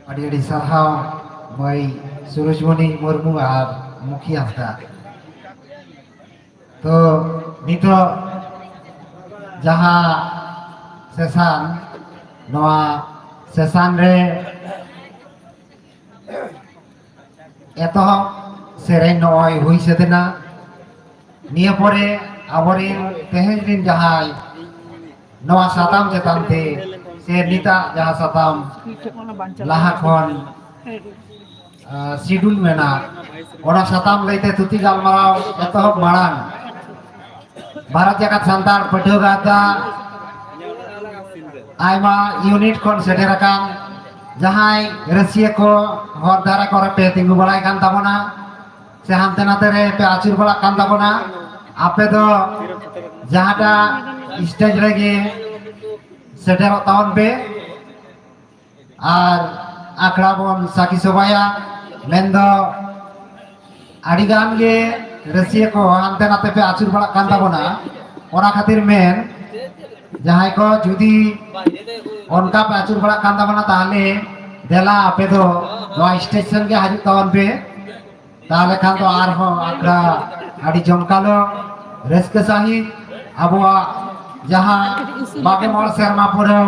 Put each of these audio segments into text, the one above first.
Adik-adik sahau Mai Surujmoni Murmu আর মুখী হাসদা তো নিতো যাহা সেশন নোয়া সেশন রে এত সেরেন নয় হইছে না নিয়ে পরে আবরিন তেহেন দিন যাহাই নোয়া সাতাম চেতানতে সে নিতা যাহা সাতাম লাহা খন শিডিউল মেনা ওনা সাতাম লইতে তুতি গালমারাও এতহব মারাং भारत जाकात सान्तार पाठ्य गाता आयमा यूनिट kon सेटेराकान जहाय रसिया को हर दारा को पे तिंगु बड़ाय कान ताबोना से हानते नाते रे पे आचुर बड़ा कान ताबोना आपे दो जहाटा स्टेज रेगे सेटेर तावन पे और आखड़ा बोन साकी सोबाया मेंदो आडिगान गे रसिया को हानते नाते पे आचुर बड़ा कान ताबोना ओना खातिर मेन जहाय को जुदी उनका पे आचुर बड़ा कान ताबोना ताहले देला आपे दो नो स्टेशन के हाजिर तावन पे ताहले खान तो आर हो आकड़ा आडी जमकालो रस्के साही अबुआ जहां बागे मोर शर्मा पुरो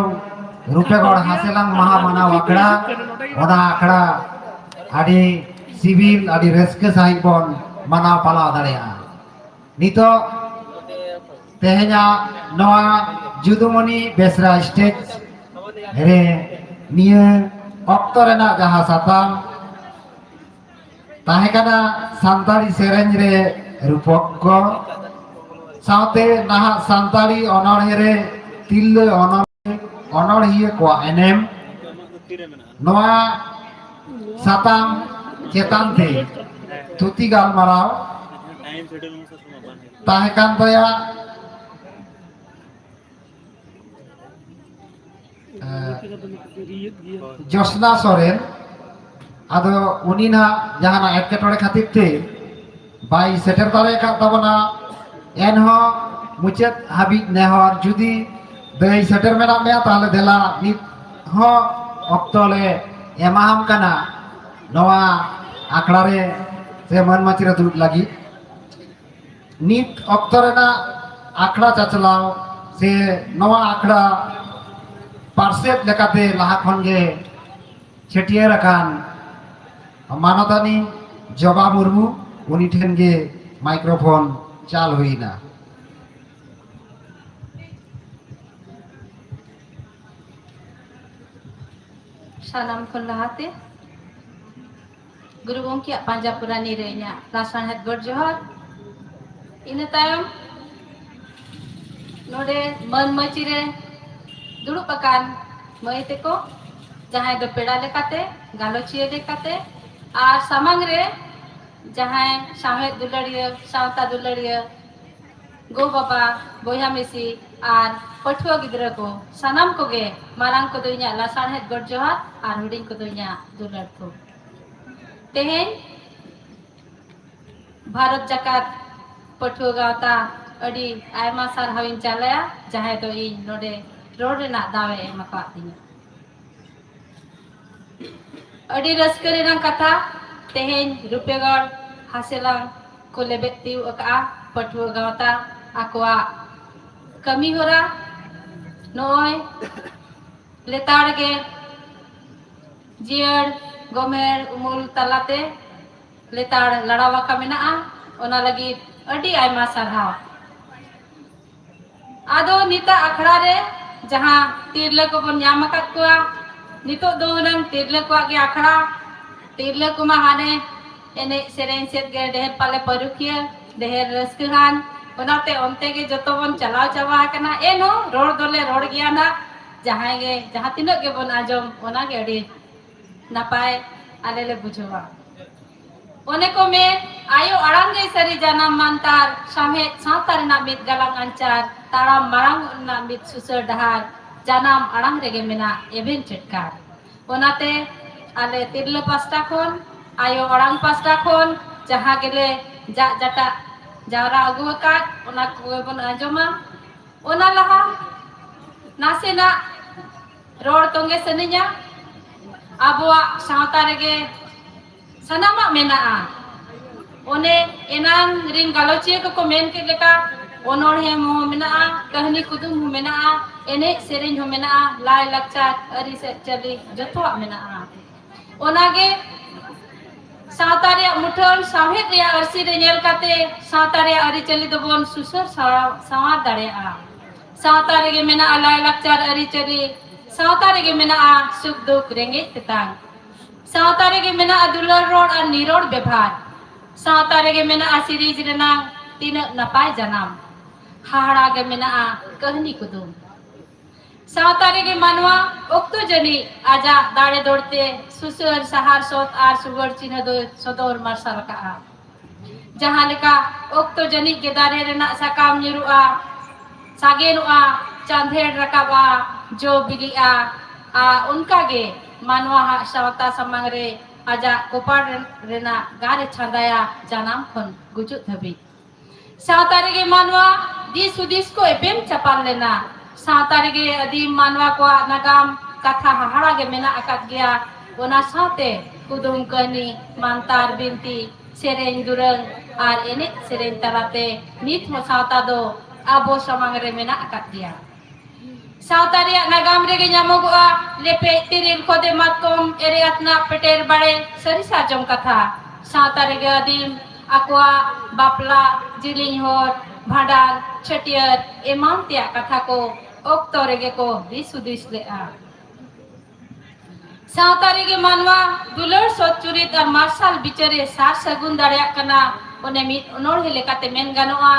रूपेगढ़ हासेलांग महामना आकड़ा ओना आकड़ा आडी सिविल आडी रस्के साही बोन माना पाला दाड़िया नितो तेहेना नवा जुदुमनी बेसरा स्टेज रे निये ऑक्टो रेना जहां साताम ताहेकाना सांताली सेरेंज रे रूपक को साथे नाहा सांताली अनोढ़े रे तिल्ले अनोढ़िए को एनएम नवा साताम चेतान ते तुति गालमाराव ताहेकान तया जोशना सोरेन आदो उनी ना जहाना एटकेटोड़े खातिर ते बाई सेटर दारे का तबना एनहो मुचेत हाबी नेहर जुदी दई सेटर मेना में ताले देला नित हो अक्तोले एमाहम कना नवा आखड़ा रे से मन माचिरा दुरुक लगी नित अक्तोरे ना आखड़ा चाचलाव से नवा आखड़ा पार्सेट लेकाते लाहा खनगे छेटियर अकान मानतानी जबा मुर्मू उनी ठेन गे माइक्रोफोन चाल हुईना सालाम खन लहाते गुरु गंकिया पांजा पुरानी रेnya lasan het gor johar ina tayam node man machire दुड़ुब अकान मई तेको जहां दो पेड़ा लेकाते गालोचिया लेकाते और सामंग रे जहां साहे दुलड़िया सावता दुलड़िया गो बाबा बोया मिसी और पठुआ गिद्रा को सनम को गे मारांग को दुनिया लासान है गड जोहार और हुडिंग को दुनिया दुलड़ को तेहेन भारत जकात पठुआ गावता अडी आयमा सार हविन चालया जहां दो इन नोडे रोड ना दावे मका दिना अडी रस्करे ना कथा तेहेन रुपेगढ़ हासेलांग को लेबेतिव अका पठुआ गावता आकुआ कमी होरा नोय लेताड़ गे जियर गोमेर उमुल तलाते लेताड़ लड़ावा का मेना ओना लगी अडी आयमा सरहाव आदो नीता अखड़ा रे जहां तीरले को बन यामकत को नितो दो नंग तीरले को आगे अखड़ा तीरले को महाने एने सेरेन सेट गे देह पाले परुकिया देह रस्कहान बनाते ओंते के जतो बन चलाव चावा कना एनो रोड दोले रोड गया ना जहां गे जहां तिनक गे बन आजम ओना गे अडी नपाय आले ले बुझवा ओने को में आयो अड़ांग गे सरी जानम मानतार सामे सातार ना मित गलांग अंचार ताराम मारांग ना मित सुसर डहार जानम अड़ांग रेगे मेना एवेन चटकार ओनाते आले तिरले पास्टा खोन आयो अड़ांग पास्टा खोन जहां गेले जा जटा जावरा अगु का ओना को बन आजमा ओना लहा नासेना रोड तोंगे सनिया आबुआ सावता रेगे सनामा मेना ओने एनान रिन गालोचिया को मेन के लेका ओनोड़े मो मेना कहनी कुदुम हो मेना एने सेरेन हो मेना लाय लक्चा अरी से चली जतवा मेना ओनागे सावतारे मुठन साहेब रे अरसी रे नेल काते सावतारे अरी चली दोबन सुसर सावा दाड़े सावतारे गे मेना लाय लक्चा अरी चली सावतारे गे मेना सुख दुख रेंगे तेतांग सावतारे गे मेना दुलर रोड और निरोड व्यवहार सावतारे गे मेना सीरीज रेना तीन नपाय जनाम हाड़ा गे मेना कहनी कुदुम सावतारे गे मानवा ओक्तो जनी आजा दाड़े दौड़ते सुसर सहार सोत आर सुगर चिन्ह दो सदोर मार्शल का जहां लेका ओक्तो जनी गे दारे रेना सकाम निरुआ सागेनुआ चांदेड़ रकाबा जो बिलिया उनका गे मानवा सावता समंग रे आजा कोपार रेना गारे छंदाया जानम खन गुजुत धबी सावतारे गे मानवा दिस उदिस को एपेम चपाल लेना सावतारे गे अदीम मानवा को नगाम कथा हाड़ा गे मेना अकत गया ओना साथे कुदुम कहनी मानतार बिनती सेरेन दुरंग आर एने सेरेन तलाते नित हो सावता दो आबो समंग रे मेना अकत गया सावतारिया नगाम रेगे ᱧᱟᱢᱚᱜᱚᱜᱼᱟ लेपे तिरिल खोदे मातकोम एरियातना पेटेर बाड़े सरी साजम कथा सावतारिगे अदीम आकुआ बापला जिलिंग होर भाडार छटियर एमान त्या कथा को ओक्तो रेगे को दिसुदिस लेआ सावतारिगे मानवा दुलर सचुरित और मार्शल बिचारे सार सगुन दाड़िया कना ओने मित ओनोड़े लेकाते मेन गानोआ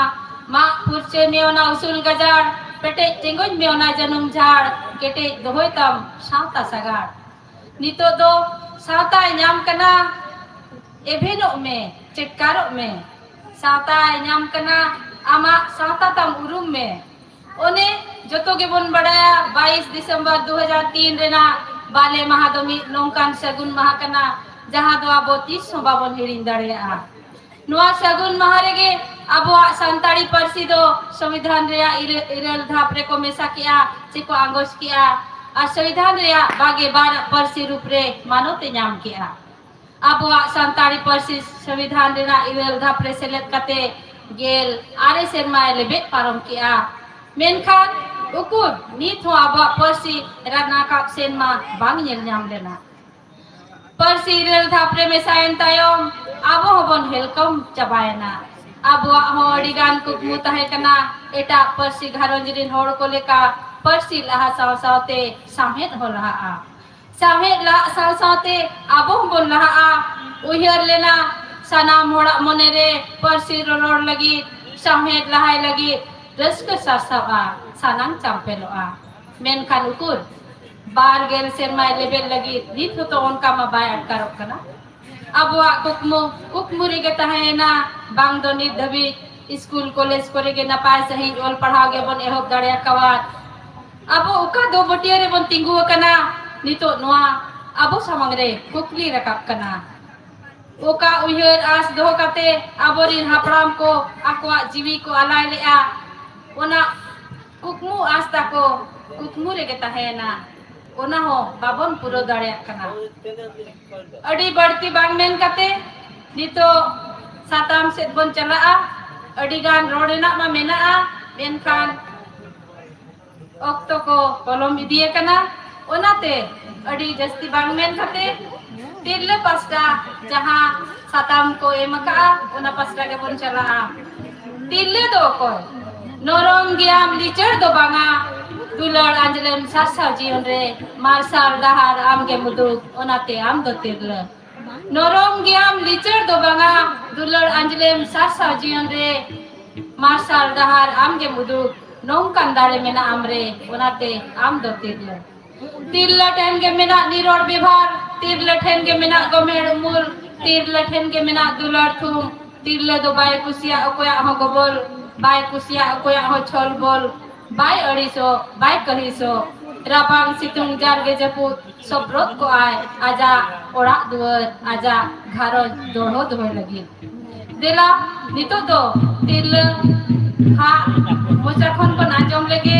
मा पुरचे मेओना उसुल गजार पेटे चेंगोज मेओना जनुम झाड़ केटे दोहोय तम सावता सगाड़ नितो दो सावता नाम कना एभेनो में चिटकारो में सावता नाम कना आमा सावता तम उरुम में ओने जोतो के बन बड़ाया 22 दिसंबर 2003 रेना बाले महादमी नौकान सगुन माह कना जहां दो आबो 30 बाबन हिरिन दाड़ेया नुआ सगुन माह रेगे आबो संताड़ी परसी दो संविधान रेया इरल धापरे को मेसा किया चिको आंगोस किया और संविधान रेया बागे बार परसी रूप रे मानोते नाम किया आबो संताड़ी परसी संविधान रेना इरल धापरे सेलेट कते गेल आरे सेरमाय लेबे पारम किया मेनखान उकुर नित हो आबो परसी राना काप सेनमा बांग नेल नाम लेना परसी रेल धापरे में सायन तायम आबो हबन हेलकम चबायना आबो हो अडिगान कुकमु ताहे कना एटा परसी घारंजरिन होड़ को लेका परसी लहा साव सावते साहेत हो रहा आ साहेत ला साव सावते आबो हबन लहा आ उहियर लेना सनाम होड़ा मने रे परसी रोड़ लगी साहेत लहाय लगी रस्क सासावा सानांग चांपेलोआ मेनखान उकुर बार गेल सेरमाय लेबेल लगी नित तो उनका मा बाय अटकारो कना अबवा कुकमु रे के तहेना बांग दो नित धबी स्कूल कॉलेज करे के नपाय सही ओल पढ़ाव गे बन एहब दाड़िया कवार अबो उका दो बटिया रे बन तिंगु कना नितो नोआ अबो समंग रे कुकली रकाब कना ओका उहर आस दो कते आबोरिन हापराम को आकवा जीवी को अलाय लेआ ओना कुकमु आस्ता को कुकमु रे के तहेना ओना हो बाबन पुरो दाड़े कना अड़ी बढ़ती बांग मेन कते नितो साताम से बन चला अड़ी गान रोडेना मा मेना मेनखान ओक्तो को कलम इदिए कना ओनाते अड़ी जस्ती बांग मेन कते तिरले पास्टा जहां साताम को एमका ओना पास्टा के बन चला तिरले दो को नरम गियाम लिचर दो बांगा दुलर अंजलम सासा जीवन रे मार्शल दहार आम के मुदुक ओनाते आम दो तिरले नरम गियाम लिचर दो बांगा दुलर अंजलम सासा जीवन रे मार्शल दहार आम के मुदुक नौकान दाड़े मेना आमरे ओनाते आम दो तिरले तिरले ठेन के मेना निरोड़ व्यवहार तिरले ठेन के मेना गमेड़ उमुल तिरले ठेन के मेना दुलर थुम तिरले दो बाय कुसिया अकोया हो गोबल बाय कुसिया अकोया हो छल बोल बाय अड़ीसो बाय कहिसो राबांग सितुंग जारगे जपुत सबरत को आय आजा ओड़ा दुवर आजा घारो दोड़ो दोय लगी देला नितो दो तिरले हा मोचा खन को आंजम लेगे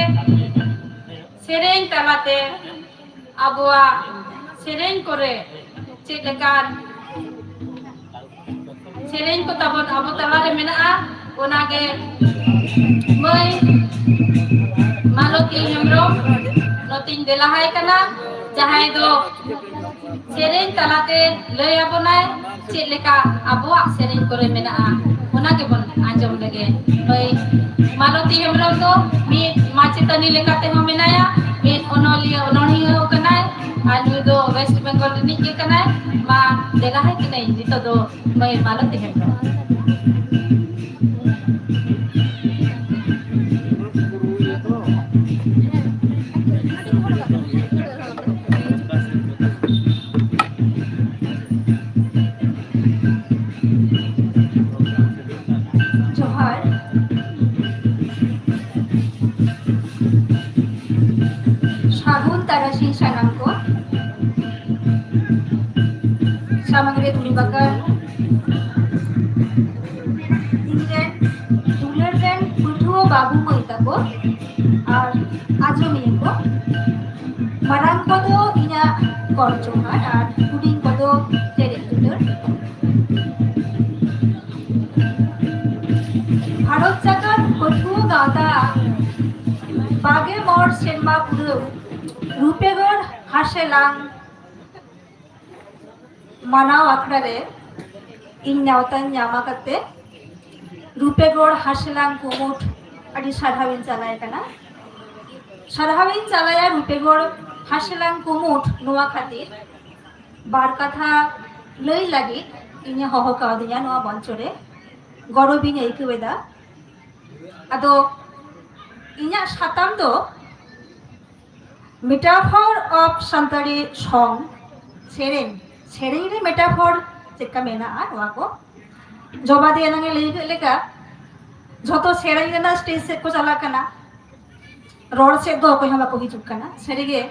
सेरेन तलाते आबुआ सेरेन करे चेलेकार सेरेन को तबन आबो तलारे मेना ओनागे मई मालती हेमरम नतिन देलाहाय कना जहाय दो सेरेन तलाते लय आबोनाय चेलेका आबोआ सेरेन करे मेना ओनागे बन आंजम लगे मई मालती हेमरम दो मी माचेतनी लेकाते हो मेनाया मी ओनोलिया ओनोहियो कनाय आनु दो वेस्ट बंगाल रिनिक के कनाय मा देलाहाय कि नहीं नितो दो मई मालती हेमरम सामग्री तुली बकर इंग्लैंड दुलरगन पुठुओ बाबू मइता को और आजमिया को मरान को दो इना करचोहार और पुडिंग को दो तेरे दुलर भारत जाकर पुठुओ गाता बागे मोर सेनमा पुरु रूपेगढ़ हासेलांग मानाव आखड़ा रे इन न्यावतान न्यामा करते रूपेगढ़ हासेलांग कुमुट अड़ी साधाविन चलाया कना साधाविन चलाया रूपेगढ़ हासेलांग कुमुट नोआ खातिर बार कथा लई लगी इने हहो कावदिया नोआ बंचरे गौरबिन एइकुवेदा आदो इना साताम दो मेटाफर ऑफ संतारी सॉन्ग सेरें सेरें रे मेटाफोर चेका मेना नोआ को जबा दे नंगे लई लेका झोतो सेरें रेना स्टेज से को चला कना रोड से दो कोई हम को हिजुक कना सरीगे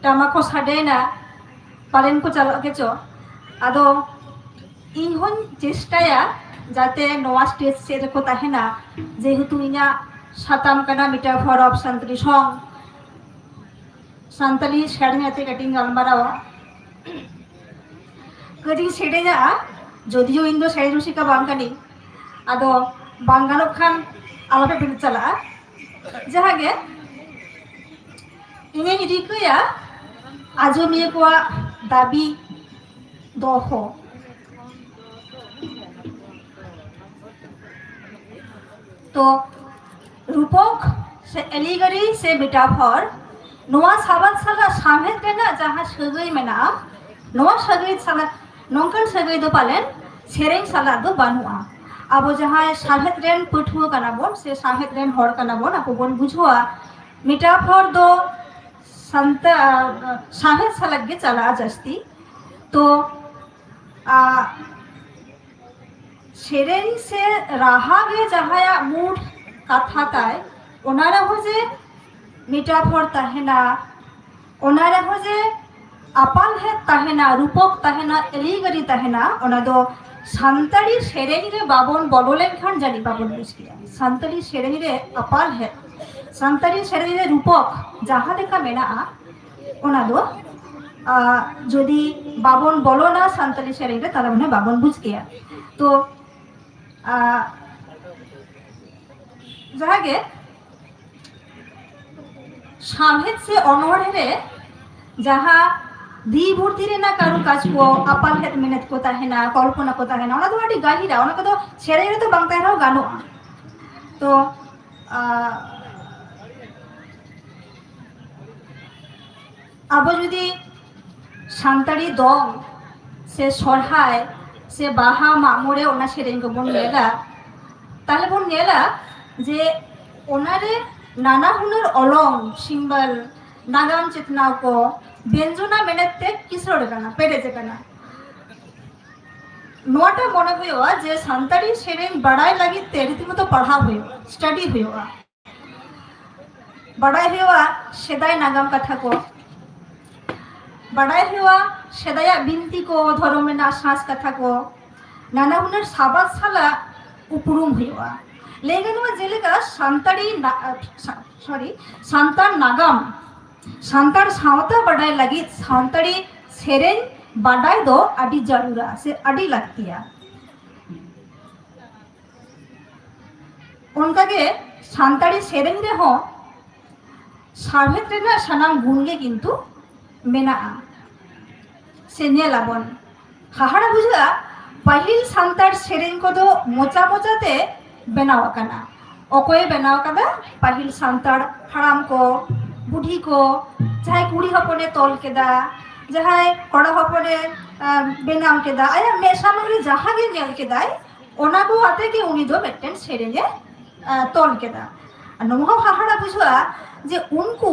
टामा को साडेना पालन को चला के चो आदो इन होन चेष्टाया जाते नोआ स्टेज से रखो ताहेना जेहेतु इना साताम कना मेटाफोर ऑफ संतरी सॉन्ग संतली सेरेंयाते कटिंग गलमारावा कदी सेरेंया जदियो इन दो सेरें रुसिका बांगानी आदो बांगानो खान आलापे बिल चला जहागे इने रिकया आजमिया को दाबी दोहो तो रूपक से एलिगरी से मेटाफोर नोआ साबात साला सामेत केना जहां सगै मेना नोआ सगै साला नोंकन सगै दो पालेन सेरें साला दो बानुआ अब जहां सामेत रेन पठुआ काना बोन से सामेत रेन हर काना बोन आपो बोन बुझुआ मेटाफोर दो संत सामेत साला गे चला जस्ती तो सेरें से राहा गे जहाया मूड कथा ताय ओनारा हो जे मेटाफोर ताहेना ओनारे हो जे आपाल है ताहेना रूपक ताहेना एलिगरी ताहेना ओना दो संताली सेरें रे बाबन बलोलेन खान जानी बाबन बिस्किया संताली सेरें रे आपाल है संताली सेरें रे रूपक जहाँ देखा मेना ओना दो जदि बाबन बोलो ना संताली सेरें रे तारा मने बाबन बुझ गया तो जहागे सामेत से अनोढ़े जहाँ दी भर्ती रेना कारू काज को आपाल हेत मेहनत को ताहेना कल्पना को ताहेना ओना तो आडी गाहिरा ओना को तो सेरें रे तो बांग ताहेराओ गानोआ तो अब जदि सान्ताड़ी दंग से सरहाय से बाहा मामोरे ओना सेरें को बोन नेला ताहले बोन नेला जे ओनारे नाना हुनर अलंग सिंबल नागाम चेतना को व्यंजना मेनेते किसरोड कना पेरेजे कना नोटा मने हुआ जे सान्ताड़ी सेरें बड़ाई लगी रीतिमतो पढ़ा हुआ स्टडी हुआ बड़ाई हुआ सेदाय नागाम कथा को बड़ाई हुआ सेदाया बिनती को धर्मेना सांस कथा को नाना हुनर साबात साला उपरुम हुआ लेकिन वो जेलेका सान्ताड़ी सॉरी सान्तार नागाम सान्तार सावता बड़ाई लगी सान्ताड़ी सेरें बड़ाई दो अड़ी जरूरा से अड़ी लगतिया उनका के सान्ताड़ी सेरें रे हो सामेत रेना सानाम गुणगे किन्तु मेना से नेलाबन हाहाड़ा बुझा पहिल सान्तार सेरें को दो मोचा मोचाते बनाव कना अकोय बनाव कदा पहिल सान्तार हाराम को बुढ़ी को चाहे कुड़ी हपने तोल केदा जहाँ कड़ा हपने बनाव केदा आया मे सामग्री जहाँ गे नेल केदाय ओना को आते के उनी दो मेटेन सेरें जे तोल केदा नोहा हाहाड़ा बुझा जे उनको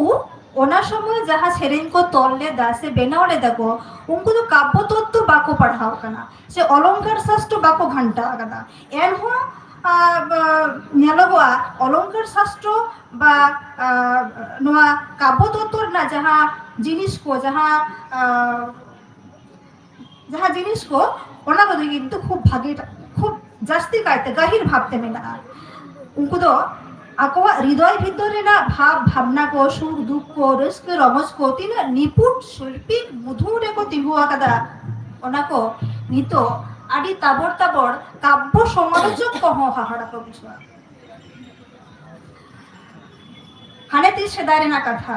ओना समय जहाँ सेरें को तोल लेदा से बनाव लेदा को उनको तो काव्य तत्व बाको पढ़ाव कना से अलंकार शास्त्र बाको घंटा कदा एनहो नेलोगोआ अलंकार शास्त्र बा नोआ काव्य तत्व ना जहाँ जिनिस को जहाँ जिनिस को ओना को किन्तु खूब भागे खूब जास्ती कायते गहिर भावते मेना उनको तो आकोआ हृदय भितर भाव भावना को सुख दुख को रस्क रमज को तीन निपुण शिल्पी मधुरे को तिहुआ कदा ओना को नितो आदि ताबड़ ताबड़ काव्य समालोचक को हो हाहाड़ा को बिछुआ हाने ती सेदाय ना कथा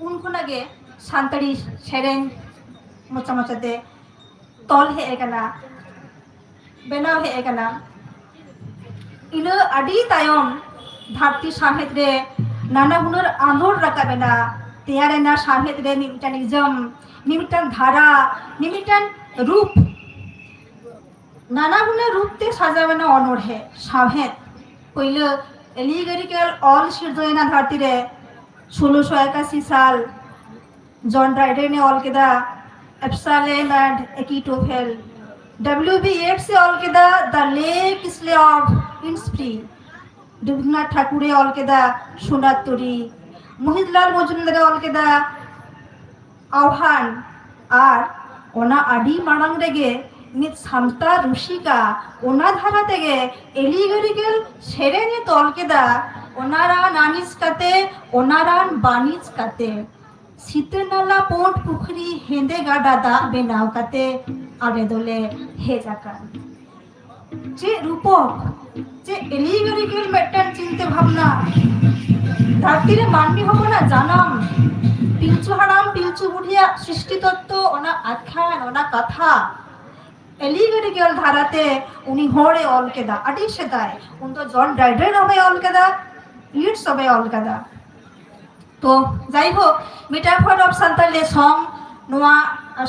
उनको लगे सान्ताड़ी सेरें मोचा मोचाते तोल हे एकना बनाव हे एकना इनो आदि तायम धारती सामेत रे नाना हुनर आंदोल रकाबेना तेयारेना सामेत रे निमिटान इजम निमिटान धारा निमिटान रूप नाना हुनर रूप ते साजाबेना अनोढ़े सामेत पहले एलिगेरिकल ऑल सिरजोयना धारती रे 1681 साल जॉन ड्राइडे ने all केदा Absalom and Achitophel. W.B. Yeats all keda the lake slay of Innspree. Rabindranath Thakur all keda Sonar Turi. Mohitlalal Mojumdar all keda Auhan আর ওনা আডি মারাং রেগে নিত সামতা রুশিকা ওনা ধারা থেকে এলিগরিকেল সেরেনে তলকেদা ওনারা নানিজ কাতে ওনারান বানিজ কাতে শীতনালা পোট পুখরি হেঁদে গাডা দা বেনাও কাতে আগে দোলে হে জাকান যে রূপক যে এলিগরিকেল মেটান চিন্তা ভাবনা ধরতিরে মানবি হবো না জানাম পিলচু হারাম পিলচু বুড়িয়া সৃষ্টিতত্ত্ব ওনা আখ্যান ওনা কথা এলিগরিকেল ধারাতে উনি হরে অলকেদা আটি সেদায় উন তো জন ড্রাইডার হবে অলকেদা ইটস হবে অলকেদা তো যাই হোক মেটাফর অফ সান্তালে সং নোয়া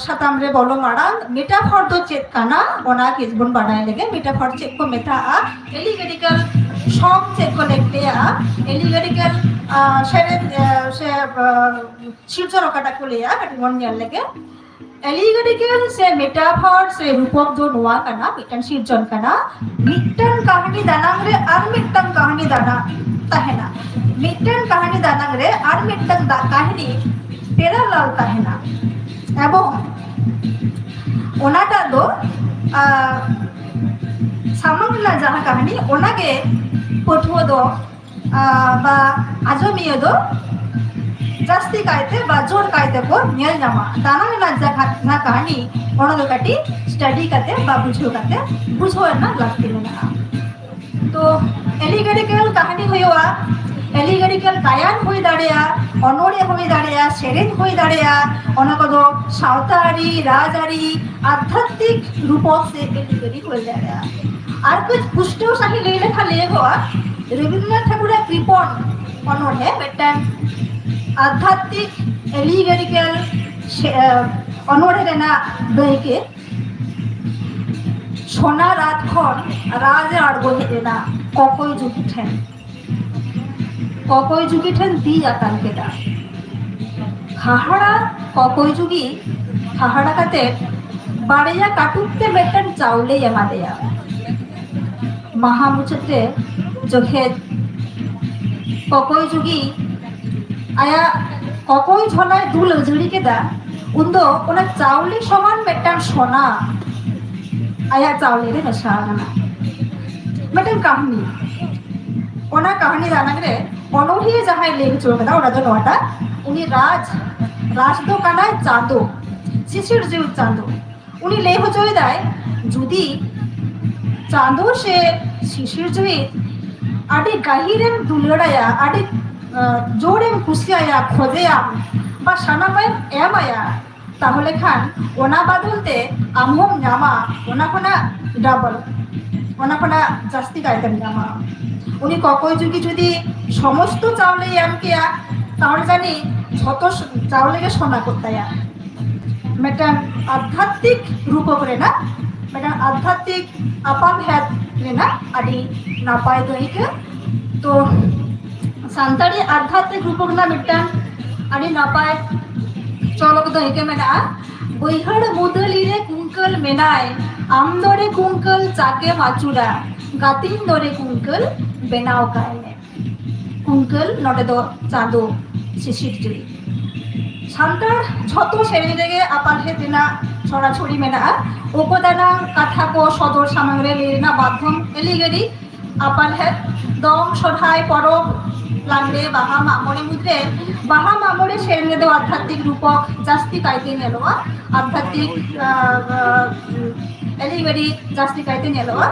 সাতামরে বলো মারাং মেটাফর তো চেত কানা ওনা কিসবন বানায় লেগে মেটাফর চেক কো মেথা এলিগরিকেল সং চেক কো লেগলিয়া এলিগরিকেল সেরে সে শিলচর কাটা কুলিয়া কাটি মন নিয়ার লেগে এলিগরিকেল সে মেটাফর সে রূপক जो নোয়া কানা মিটান শিলচর কানা মিটান কাহিনী দানাংরে আর মিটান কাহিনী দানা তাহেনা মিটান কাহিনী দানাংরে আর মিটান কাহিনী প্যারালাল তাহেনা এবং ওনাটা দো সামগ্রীলা যাহা কাহিনী ওনাকে পঠুয়া দো বা আজমিয়ে দো জাস্তি কাইতে বা জোর কাইতে কো নিয়ে জামা দানা না কাহিনী ওনাদের কাটি স্টাডি কাতে বা বুঝো না লাগতে না তো এলিগরিকেল কাহিনী হইয়া এলিগরিকেল গায়ান হয়ে দাঁড়িয়া অনড়ে হয়ে দাঁড়িয়া সেরেন হয়ে দাঁড়িয়া অনেকদ সাঁওতারি রাজারি আধ্যাত্মিক রূপক সে এলিগরি হয়ে দাঁড়িয়া আর কুछ পুষ্টিও সাহি লেখা লেগোয়া রবীন্দ্রনাথ ঠাকুরের কৃপণ অনড়ে বেটান আধ্যাত্মিক এলিগরিকেল অনড়ে রেনা দইকে সোনা রাত খন রাজে আড়গোহে দেনা ককই যুগিঠেন দি আতাল কেদা হাহাড়া ককই যুগি হাহাড়া কাতে বাড়িয়া কাটুকতে বেটান চাউলে এমাদেয়া মহামুচতে চোখে ককই যুগি আয়া ককই ঝলায় দুল ঝুড়ি কেদা উন্দো ওনা চাউলি সমান বেটান সোনা আয়া চাউলে রে নশানা বেটান কাহিনী ওনা কাহিনী দানাগরে অনড়িয়ে যাহাই লেগে চল কেদা ওরা তো নটা উনি রাজ দো কানায় চাঁদো শিশির জিউ চাঁদো উনি লেহ চই দেয় যদি চাঁদো সে শিশির জুই আডি গাহিরেম দুলড়ায়া আডি জোরেম কুসিয়ায়া খোঁজেয়া বা সানামায় এমায়া তাহলে খান ওনা বাদলতে আমহম জামা ওনা কোনা ডাবল ওনা কোনা জাস্তি গাইতেন জামা উনি ককই যুগি যদি সমস্ত চাউলে এমকিয়া তাহলে জানি যত চাউলেকে সোনা করতায়া মেটান আধ্যাত্মিক রূপক রে না মেটান আধ্যাত্মিক আপান হ্যাত রে না আদি নাপায় দইকে তো সান্তাড়ি আধ্যাত্মিক রূপক না মিটান আদি নাপায় চলক দইকে মেনা বইহড় মুদলিরে কুঙ্কল মেনায় আমদরে কুঙ্কল চাকে মাচুরা গাতিন দরে কুঙ্কল বেনাও কায়নে কুঙ্কল নটে দো চাঁদো শিশির জুড়ি সান্তার যত সেরে লেগে আপাল হেতে না ছড়াছড়ি মেনা উপদানা কাথা কো সদর সামগ্রে লেনা বাধ্যম এলিগেরি আপাল হেত দম সধায় পরব লাগলে বাহা মামরে মুদ্রে বাহা মামরে সেরে দো আধ্যাত্মিক রূপক জাস্তি কাইতে নেলোয়া আধ্যাত্মিক এলিগেরি জাস্তি কাইতে নেলোয়া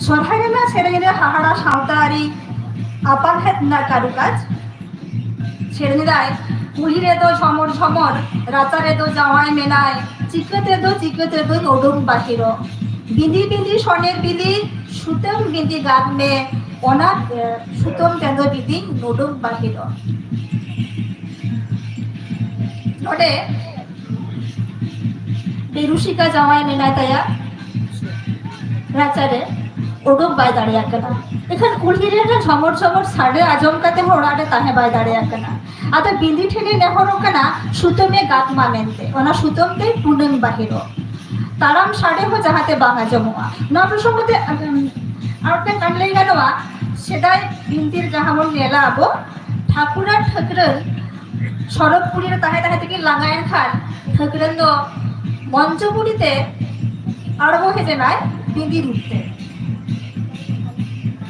সধায় না সেরে হাহাড়া সাঁওতারি আপাল হেত না কারুকাজ ছেড়ে দেয় কুলিরে দো ঝমর রাতারে দো জামাই মেনায় চিকতে দো নডুম বাহির বিঁধি সনের বিধি সুতম বিঁধি গান মে ওনা সুতম তেঁদো বিধি নডুম বাহির ওটে বেরুশিকা জামাই মেনায় তাইয়া রাচারে ওডুম বাই দাঁড়িয়ে কেনা এখান কুলিরে ঝমর সাড়ে আজমকাতে হোড়ারে তাহে বাই দাঁড়িয়ে কেনা ᱟᱫᱚ ᱵᱤᱸᱫᱤ ᱴᱷᱮᱱᱮ ᱱᱮᱦᱚᱨᱚᱜ ᱠᱟᱱᱟ ᱥᱩᱛᱟᱹᱢᱮ ᱜᱟᱛᱢᱟ ᱢᱮᱱᱛᱮ ᱚᱱᱟ ᱥᱩᱛᱟᱹᱢ ᱛᱮ ᱴᱩᱱᱟᱹᱝ ᱵᱟহিᱨᱚᱜ ᱛᱟᱲᱟᱢ ᱥᱟᱰᱮ ᱦᱚᱸ ᱡᱟᱦᱟᱸᱛᱮ ᱵᱟᱝ ᱟᱸᱡᱚᱢᱚᱜᱼᱟ ᱱᱚᱣᱟ ᱯᱨᱚᱥᱚᱝᱜᱚ ᱛᱮ ᱟᱨ ᱢᱤᱫᱴᱟᱝ ᱠᱟᱹᱢᱤ ᱞᱟᱹᱭ ᱜᱟᱱᱚᱜᱼᱟ ᱥᱮᱫᱟᱭ ᱵᱤᱱᱛᱤᱨ ᱡᱟᱦᱟᱸ ᱵᱚᱱ ᱧᱮᱞᱟ ᱟᱵᱚ ঠাকুরার ঠাকুরান সরবপুরীর তাহে তাহে থেকে লাগায়েন খান ঠাকুরান দো মঞ্চপুরীতে আড়বো হেজে নাই বিঁদি রূপতে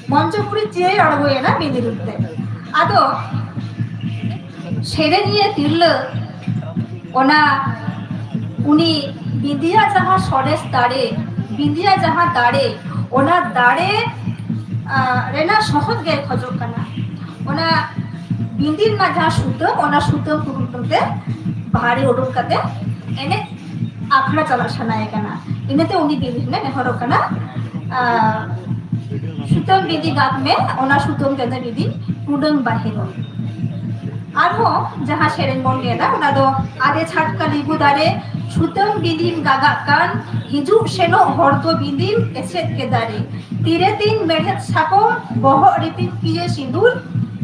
মঞ্চপুরী চেয়ে আড়বো না বিঁদি রূপতে আদো সেরে নিয়ে তিরল ওনা উনি বিঁদিয়া যাহা সরেস দাঁড়ে বিঁদিয়া যাহা দাঁড়ে ওনা দাঁড়ে রেনা সহজ গে খোঁজক কানা ওনা বিঁদির না যাহা সুতম ওনা সুতম কুরুতে ভারী ওডুক কাতে এনে আখড়া চালা সানায় কানা ইনেতে উনি বিঁদি নে নেহরক কানা সুতম বিঁদি গাত মে ওনা সুতম কেন বিঁদি উডং বাহির আরো যাহা সেরেন বন গেলা ওনা দো আদে ছাটকা লিবু দারে সুতম বিদিন গাগা কান হিজুক সেনো হরদ বিদিন এসেট কে দারে তীরে তিন মেঢেত সাকো বহ রিপিট কিয়ে সিঁদুর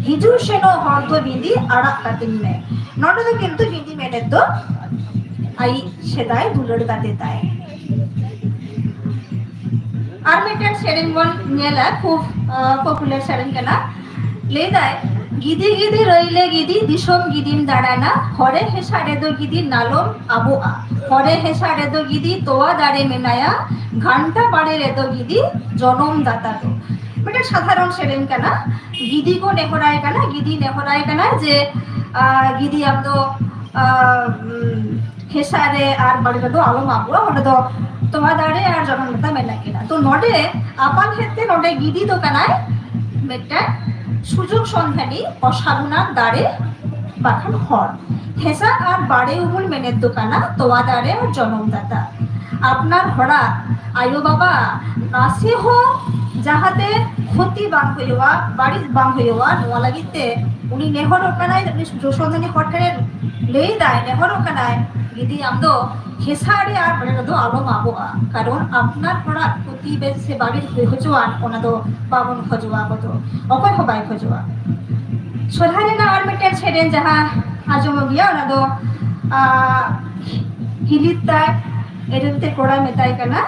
হিজুক সেনো হরদ বিদি আড়াক কাতিন মে নট দো কিন্তু বিদি মেঢেত দো আই সেদাই দুলড় গাতে তাই আর মিটার সেরেন বন নেলা খুব পপুলার সেরেন কেনা লেদায় গিদি গিদি রইলে গিদি দিশম গিদিম দাঁড়ানা হরে হেসারে দো গিদি নালম আবু আ হরে হেসারে দো গিদি তোয়া দাঁড়ে মেনায়া ঘন্টা বাড়ে রেদো গিদি জনম দাতা তো এটা সাধারণ সেরেন কানা গিদি কো নেহরায় কানা গিদি নেহরায় কানা যে গিদি আমদো হেসারে আর বাড়ে রেদো আলম আবু ওটা তো তোয়া দাঁড়ে আর জনম দাতা মেনা কিনা তো নডে আপান ক্ষেত্রে নডে গিদি তো কানায় মেটা সুযোগ সন্ধানী অসাধনার দ্বারে বাখান হর হেসা আর বাড়ে উমুল মেনের দোকানা তোয়া দাঁড়ে আর জনমদাতা আপনার হরা আয়ো বাবা নাসে হো যাহাতে ক্ষতি বাং হইয়া বাড়ি বাং হইয়া নোয়া লাগিতে উনি নেহর কানায় সুযোগ সন্ধানী হঠারে লেই দায় নেহর কানায় গিদি আমদো হেসারে আর বাড়ে দো আলম আবোয়া কারণ আপনার হরা ক্ষতি বেশে বাড়ির হজোয়ান ওনা দো বাবন খজোয়া কত অকয় হবাই খজোয়া সোধারে না আর মিটের ছেড়েন যাহা আজম গিয়া ওনা দো হিলিতা এরতে কোড়া মেতাই কানা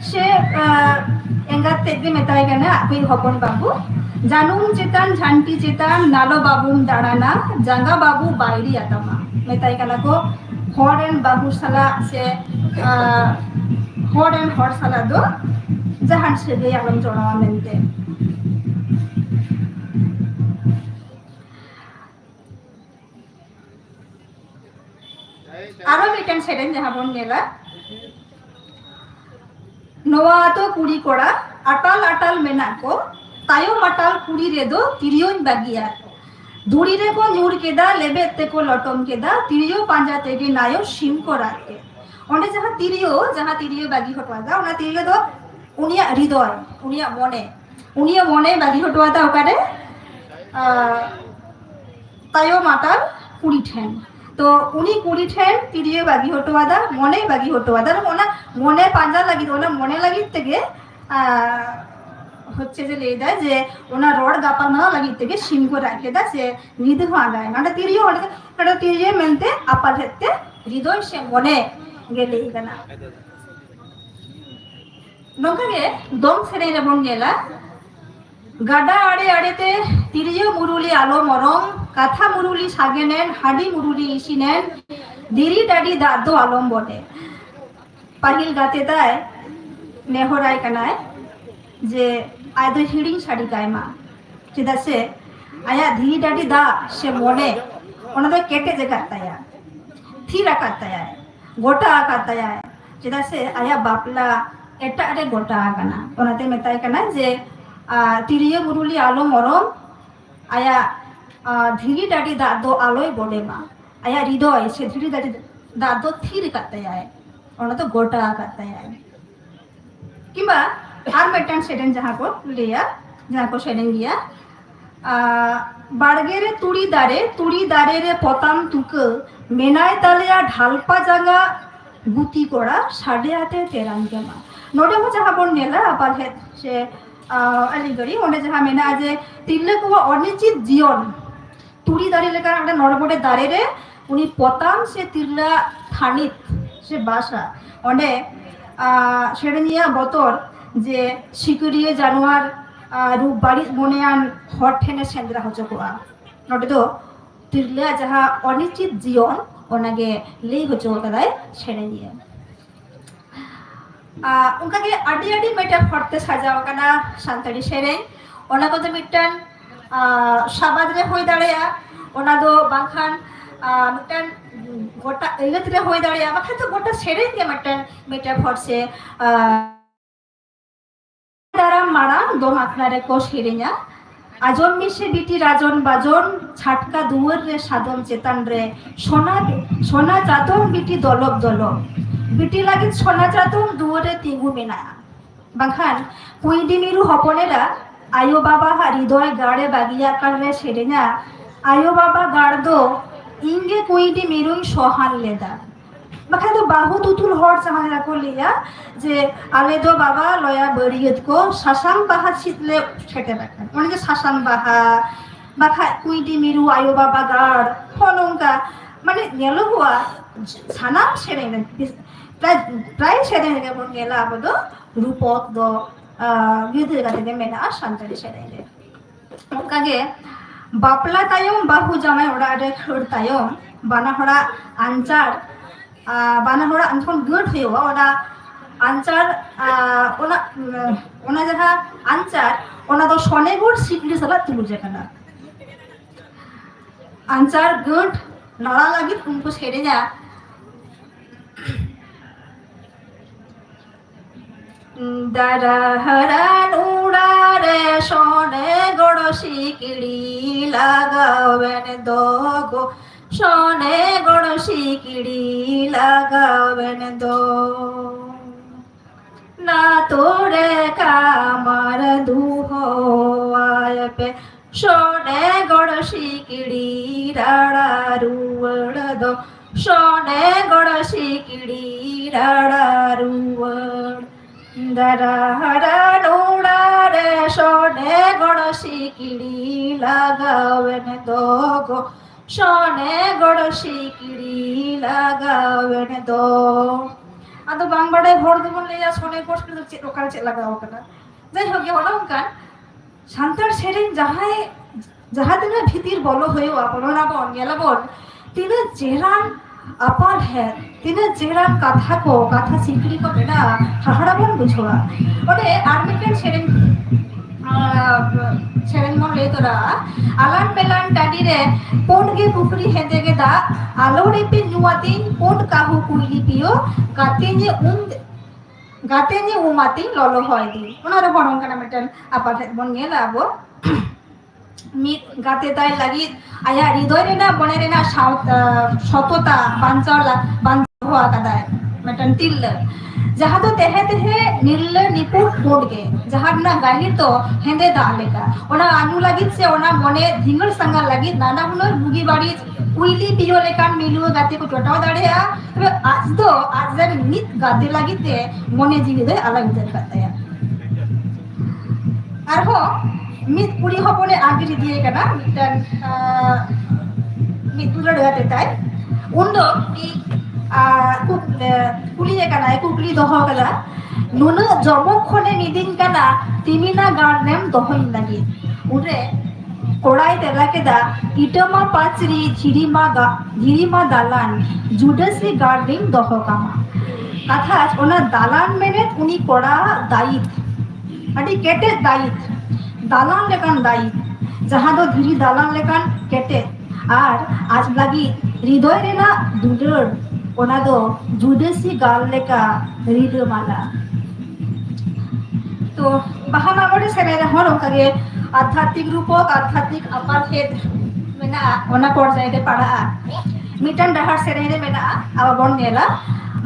সে এঙ্গাত তেগে মেতাই কানা আপনি হপন বাবু জানুম চেতান ঝান্টি চেতান নালো বাবুম দাঁড়ানা জাঙ্গা বাবু বাইরি আতামা মেতাই কানা কো হর এন্ড বাবু সালা সে হর এন্ড হর সালা দো জাহান সে গে আলম জড়াওয়া মেনতে আরো মিটেন সেরেন যাহা বন গেলা নোয়া তো কুড়ি কোড়া আটাল আটাল মেনাকো তায়ো মাটাল কুড়ি রেদো তিরিয়ন বাগিয়া ধুড়ি রে কো নুর কেদা লেবে তে কো লটম কেদা তিরিয়ো পাঞ্জা তেগে নায়ো সিম কো রাখে ওনে যাহা তিরিয়ো বাগি হটওয়া দা ওনা তিরিয়ো দো উনিয়া হৃদয় উনিয়া মনে বাগি হটওয়া দা ওকারে তায়ো মাটাল কুড়ি ঠেন তো উনি কুড়ি ঠেন তিরিয়ো বাগি হটওয়া দা মনে বাগি হটওয়া দা ওনা মনে পাঞ্জা লাগি ওনা মনে লাগি থেকে হচ্ছে যে লে দেয় যে ওনা রড গাপাল মানা লাগি থেকে সিম করে রাখে দা সে নিধ হওয়া যায় না তিরিয়ো হলে তিরিয়ো মেনতে আপাল হেতে হৃদয় সে মনে গেলে না নঙ্কাগে দম সেরে রেবন গেলা গাডা আড়ে আড়েতে তিরিয়ো মুরুলি আলো মরম কাথা মুরুলি সাগে নেন হাডি মুরুলি ইসি নেন দিরি ডাডি দাদো আলম বলে পাহিল গাতে দায় নেহরায় কানায় যে আয়দো হিড়িং শাড়ি গায় মা চেদা সে আয়া ধীরি ডাডি দা সে মনে ওনা তো কেটে যে কাতায়া থিরা কাতায়া গোটা কাতায়া চেদা সে আয়া বাপলা এটা আরে গোটা কানা ওনাতে মেতায় কানা যে তিরিয়ো মুরুলি আলো মরম আয়া ধীরি ডাডি দাদো আলোয় বলে মা আয়া হৃদয় সে ধীরি ডাডি দাদো থির কাতায়া ওনা তো গোটা কাতায়া কিংবা আর মেটান সেটেন যাহা কো লিয়া যাহা কো সেটেন গিয়া বাড়গেরে তুড়ি দাঁড়ে রে পতাম তুক মেনায় তালিয়া ঢালপা জাগা গুতি করা সাড়ে হাতে তেরান কেমা নোডে হো যাহা বন নেলা আপার হেত সে আলিগড়ি ওনে যাহা মেনা যে তিল্লে কো অনিশ্চিত জীবন तुड़ी दारे लेकर अंडे नॉर्बोडे दारे रे उनी पोताम से तिरला थानित से बासा अंडे शेरनिया बतोर जे सिकुरिये जानवर रूप बाड़ी मोनेयान हर ठेने सेंद्रा हो चुका नोटे तो तिरला जहाँ अनिश्चित जीवन ओनागे ले हो चुका दाय शेरनिया उनका के आड़ी आड़ी मेटा फटते सजाओ कना शांतरी शेरें ओना को तो मिट्टन शाबाद रे होई दाड़ेया ओना दो बांखान मिट्टन गोटा एगत रे होई दाड़ेया बाखा तो गोटा शेरें के मिट्टन मेटा फट से दाराम मारा दो आखना रे को शेरेंया आजन मिशे बिटी राजन बाजन छाटका दुवर रे सादम चेतन रे सोना सोना चातम बिटी दलब दलब बिटी लगे सोना चातम दुवरे तिगु मेना बांखान कुइडी मिरु हपनेरा आयो बाबा हृदय गाड़े बागिया करले सेरेना आयो बाबा गाड़ दो इंगे कुइडी मिरुई सोहान लेदा बाखा तो बाहु तुतुल हर चाहला को लिया जे आले दो बाबा लया बड़ियत को सासां बाहा छितले छेटे रखन माने जे सासां बाहा बाखा कुइडी मिरु आयो बाबा गाड़ होनंका माने नेलो हुआ सानाम सेरेना प्राय सेरेना के बोन गेला बदो रूपक दो गिदे गाते मेना शांतरी सेरेना उनका के बापला तायम बाहु जामाय ओड़ा रे खड़ तायम बाना हड़ा आंचार बाना हड़ा अंखन गुड हुआ ओड़ा आंचार ओना जहाँ आंचार ओना दो सोने गुड सिकली सला तुलु जेकना आंचार गुड नड़ा लगी उनको छेड़े जा दारा हरान उड़ारे सोने गोड़ो सिकड़ी लगावेन दोगो सोने गोड़ो सिकड़ी लगावेन दो ना तोरे कामार दुहो आय पे सोने गोड़ो सिकड़ी राड़ा रुवड़ दो सोने गोड़ो सिकड़ी राड़ा रुवड़ दारा हरा नूड़ा रे सोने गोड़ो सिकड़ी लगावेन दोगो सोने गोड़ो सिकड़ी लगावेन दो आदो बांग बाड़े भोर दो बोले या सोने गोड़ के चेक ओकारे चेक लगाओ कना जाई होगे होला उनका शांतार सेरेन जहाँ दिन भीतिर बोलो हुआ बोलोना बोन गेला बोन तीन चेहरान अपार है तीन चेहरान कथा को कथा सिकड़ी को बेना हहड़ा बोन बुझोआ ओडे आर्मिटेन सेरेन मोन ले तोरा आलान पेलान टाडी रे पोंड गे पुफरी हेदे गे दा आलोड़े पे नुआतीन पोंड काहू कुइली पियो गाते ने उमाती ललो होय दी ओना रे बोन kana मिटन अपार है बोन गेला बो मिट गाते ताई लगी आया हृदय रेना बने रेना सतता बांचा हुआ कदाय मिटन तिल जहाँ तो तेहे तेहे नील निपुट बोर्ड के जहाँ ना गाहिर तो हेंदे दालेका ओना आनु लगी से ओना मने धिंगल संगा लगी नाना हुनर मुगी बाड़ी उइली पियो लेकान मिलु गाते को टोटाव दाड़ेया तबे आज जन नित गाते लगी ते मने जीवी दे अलग दे करताया आरो मित कुड़ी हपने आगिरी दिए कना मिटन मित दुलड़ गाते ताई उन्दो कुली कना कुकली दोहो कला नुन जमक खने निदिन कना तिमिना गार्डनेम दोहइन लगी उरे कोड़ाई तेला केदा इटमा पाचरी धीरीमा दालान जुडसी गार्डनिंग दोहो कामा कथा ओना दालान मेने उनी कोड़ा दायित अडी केटे दायित दालान लेकान दायित जहाँ दो धीरी दालान लेकान केटे आर आज लगी हृदय रेना दुलड़ ओना दो जुडसी गाल लेका हृदय माला तो बहाना बड़े से मेरे हर ओकागे आध्यात्मिक रूपक आध्यात्मिक अपारहेद मेना ओना कोड जाइते पड़ा मिटन डहार से रे मेना आवा बोन नेला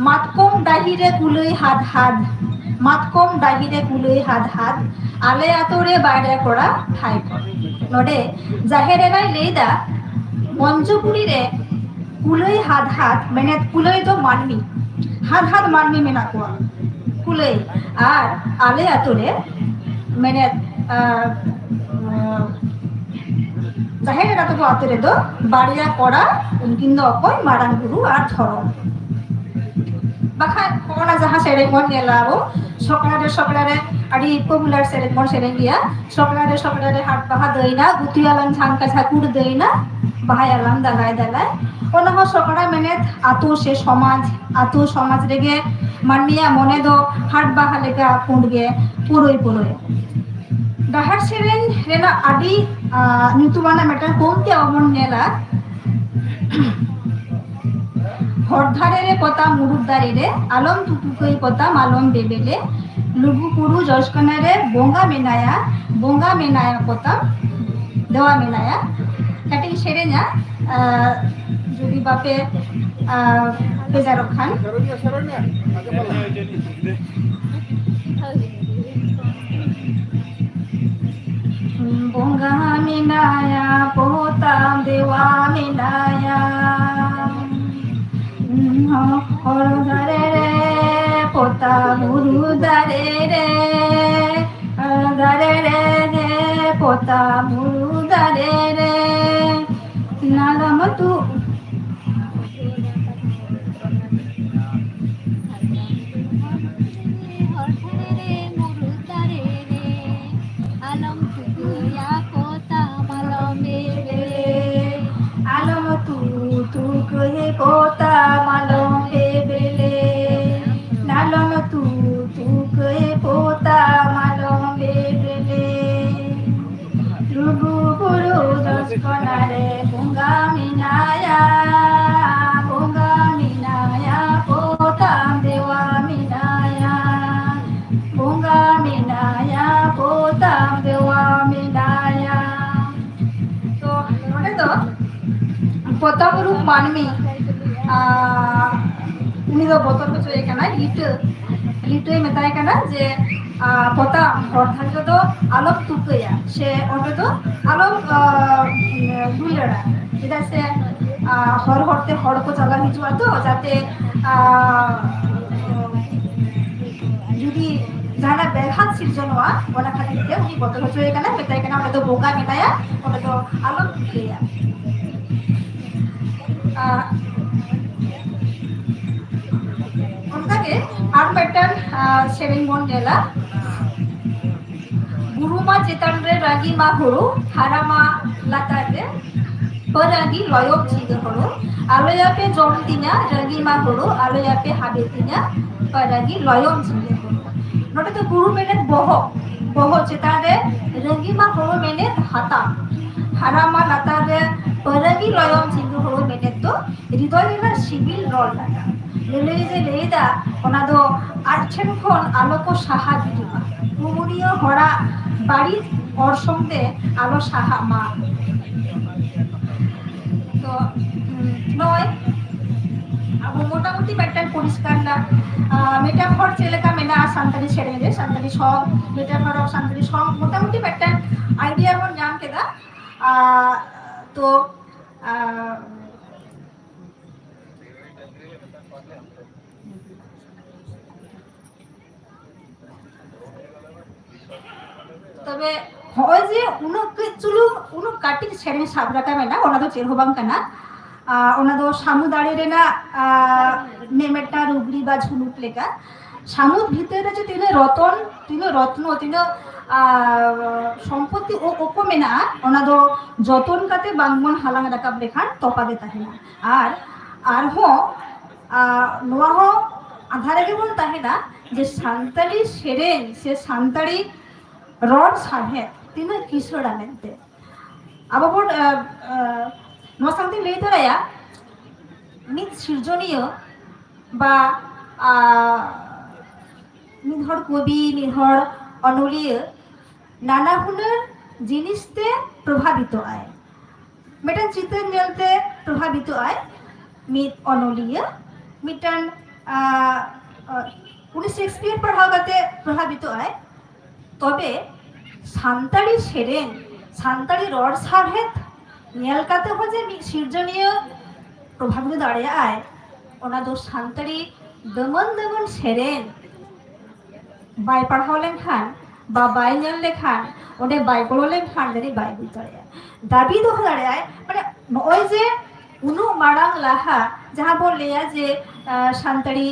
मातकोम दाहिरे कुलई हाथ हाथ मातकोम दाहिरे कुलई हाथ हाथ आले आतोरे बाड़े कोड़ा ठाई को नोडे जाहेरे नाई लेदा मंचपुरी रे कुलई हाथ हाथ मैंने कुलई तो मानवी हाथ मानवी मेना को कुलई आर आले आतोरे मैंने ᱡᱟᱦᱮᱨ ᱮᱨᱟ ᱛᱟᱠᱚ ᱟᱛᱳ ᱨᱮᱫᱚ ᱵᱟᱨᱭᱟ ᱠᱚᱲᱟ ᱩᱱᱠᱤᱱ ᱫᱚ ᱚᱠᱚᱭ ᱢᱟᱨᱟᱝ ᱵᱩᱨᱩ ᱟᱨ ᱫᱷᱚᱨᱚᱢ ᱵᱟᱠᱷᱟᱱ ᱚᱱᱟ ᱡᱟᱦᱟᱸ ᱥᱮᱨᱮᱧ ᱵᱚᱱ ᱧᱮᱞᱟ ᱟᱵᱚ ᱥᱚᱠᱲᱟᱨᱮ ᱟᱹᱰᱤ ᱯᱚপুᱞᱟᱨ ᱥᱮᱨᱮᱧ ᱵᱚᱱ ᱥᱮᱨᱮᱧ ᱜᱮᱭᱟ ᱥᱚᱠᱲᱟᱨᱮ ᱦᱟᱴ ᱵᱟᱦᱟ ᱫᱟᱹᱭᱱᱟ ᱜᱩᱛᱤᱭᱟᱞᱟᱝ ঝাঙ্কা ঝাঁকুর দইনা বাহায়ালাম দালায় দালায় ᱚᱱᱟ ᱦᱚᱸ ᱥᱚᱠᱲᱟ ᱢᱮᱱᱮᱫ ᱟᱛᱳ ᱥᱮ ᱥᱚᱢᱟᱡᱽ ᱨᱮᱜᱮ ᱢᱟᱹᱱᱢᱤᱭᱟᱜ ᱢᱚᱱᱮ ᱫᱚ ᱦᱟᱴ ᱵᱟᱦᱟ ᱞᱮᱠᱟ ᱯᱩᱸᱰ ᱜᱮ ᱯᱩᱨᱟᱹᱭ ᱰᱟᱦᱟᱨ ᱥᱮᱨᱮᱧ ᱨᱮᱱᱟᱜ ᱟᱹᱰᱤ ᱧᱩᱛᱩᱢᱟᱱᱟᱜ ᱢᱤᱫᱴᱟᱝ ᱯᱚᱝᱠᱛᱤ ᱟᱵᱚ ᱵᱚᱱ ᱧᱮᱞᱟ হর ধারে রে পতা মুরুদ দারে রে আলম তুতুকই পতা মালম বেবেলে লুগু পুরু জসকনা রে বঙ্গা মেনায়া পতা দেওয়া মেনায়া কাটিং সেরেña যদি বাপে বেজারক খান বঙ্গা মেনায়া পতা দেওয়া মেনায়া হর ধারে রে পতা মুরু দারে রে পতা মুরু দারে রে নালম তু pota malong bebele nalong tu ke pota malong bebele lugu guru dos konare bunga minaya pota dewa minaya bunga minaya pota dewa minaya to node to pota guru manmi उनी दो बोतल को चोए कना लिटोय मेताय कना जे पता हर थाके दो आलोक तुकया से ओटे दो आलोक दुलड़ा जेदा से हर हरते हर को चला हिजुआ तो जाते जुदी जाना बेहात सिरजनवा ओना खातिर के उनी बोतल चोए कना मेताय कना ओटे दो बोगा मेताया ओटे दो आलोक तुकया ontage ar pattern sharing bon nela guruma chetan re ragi ma horo harama latare paragi loyok chide horo aloya pe jom tinya ragi ma horo aloya pe habe tinya paragi loyok chide horo note to guru menet boho chetan re ragi ma horo menet hata harama latare paragi loyok chide horo menet to hridoy rena sibil rol lata লেইদা ওনা দো আচ্ছেন খন আলোক সাহা দিবা কুমুরিয় হরা বাড়ি ওর সঙ্গে আলো সাহা মা তো নয় আবু মোটামুটি প্যাটার্ন পরিষ্কার না মেটাফর চেলেকা মেনা সান্তালি ছেড়ে দে সান্তালি সব মেটাফর অফ সান্তালি সব মোটামুটি প্যাটার্ন আইডিয়া বন জাম কেদা তো তবে হয় যে উনো কাটিং সেরেন সাবরাকা মেনা ওনা দো চেরহবাং কানা ওনা দো সামুদাড়ি রেনা মেমেটা রুগলি বা ঝুনুক লেকা সামুদ ভিতরে যে তিন রত্ন সম্পত্তি ও ওকো মেনা ওনা দো যতন কাতে বাংমন হালাং রাকাব লেখান তপাগে তাহেনা আর হো নোয়া হো আধারে গে বল তাহেনা যে সান্তালি সেরেন সে সান্তালি রড সাহে তিনা কিশোরা মেনতে আবাবন নোয়া সামথিং লেই ধরায়া নিজ সৃজনীয় বা নিধর কবি নিধর অনলীয় নানা হুনার জিনিসতে প্রভাবিত আয় মেটান চিত্র নিলতে প্রভাবিত আয় মিত অনলীয় মিটান উনি শেক্সপিয়ার পড়াও কাতে প্রভাবিত আয় তবে সান্তালি সেরেন সান্তালি রড সাহেত নিয়াল কাতে হজে সৃজনীয় প্রভাবিত দাঁড়িয়ে আয় ওনা দো সান্তালি দমন সেরেন বাই পড়াও লেখান বা বাই নিয়াল লেখান ওনে বাই পড়ো লেখান জানি বাই বুঝ দাঁড়িয়ে दाबी दो दाड़े माने नय जे उनु मारांग लाहा जहां बोल लिया जे सानताड़ी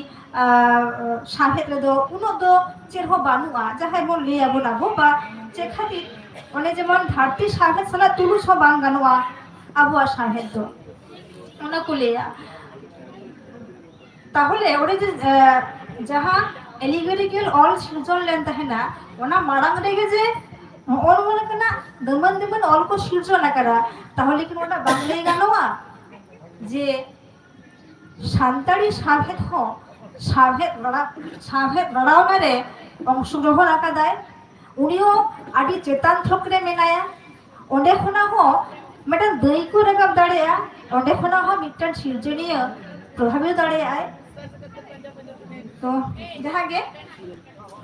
साहेद रेदो उनु दो चेरहो बानुआ जहां बोल लिया बोलाबो बा जे खातिर ओने जेमन धरती साहेद सला तुलुस हो बांग गानुआ आबुआ साहेद दो ओना को लिया ताहले ओरे जे जहां एलिगेरिकल ऑल सिरजन लेन तहना ओना मारांग रेगे जे ऑल बोले कना दमन दमन ऑल को सिरजन करा ताहले कि ओना बांगले गानुआ जे सानताड़ी साहेद हो साहेद लड़ावना रे अंशग्रहण आकादाय उनियो आदि चेतान थकरे मेनाया ओंडे खना हो मेटन दई को रकाब दाड़ेया ओंडे खना हो मिटन सिरजनीय प्रभावित दाड़ेया तो जहां गे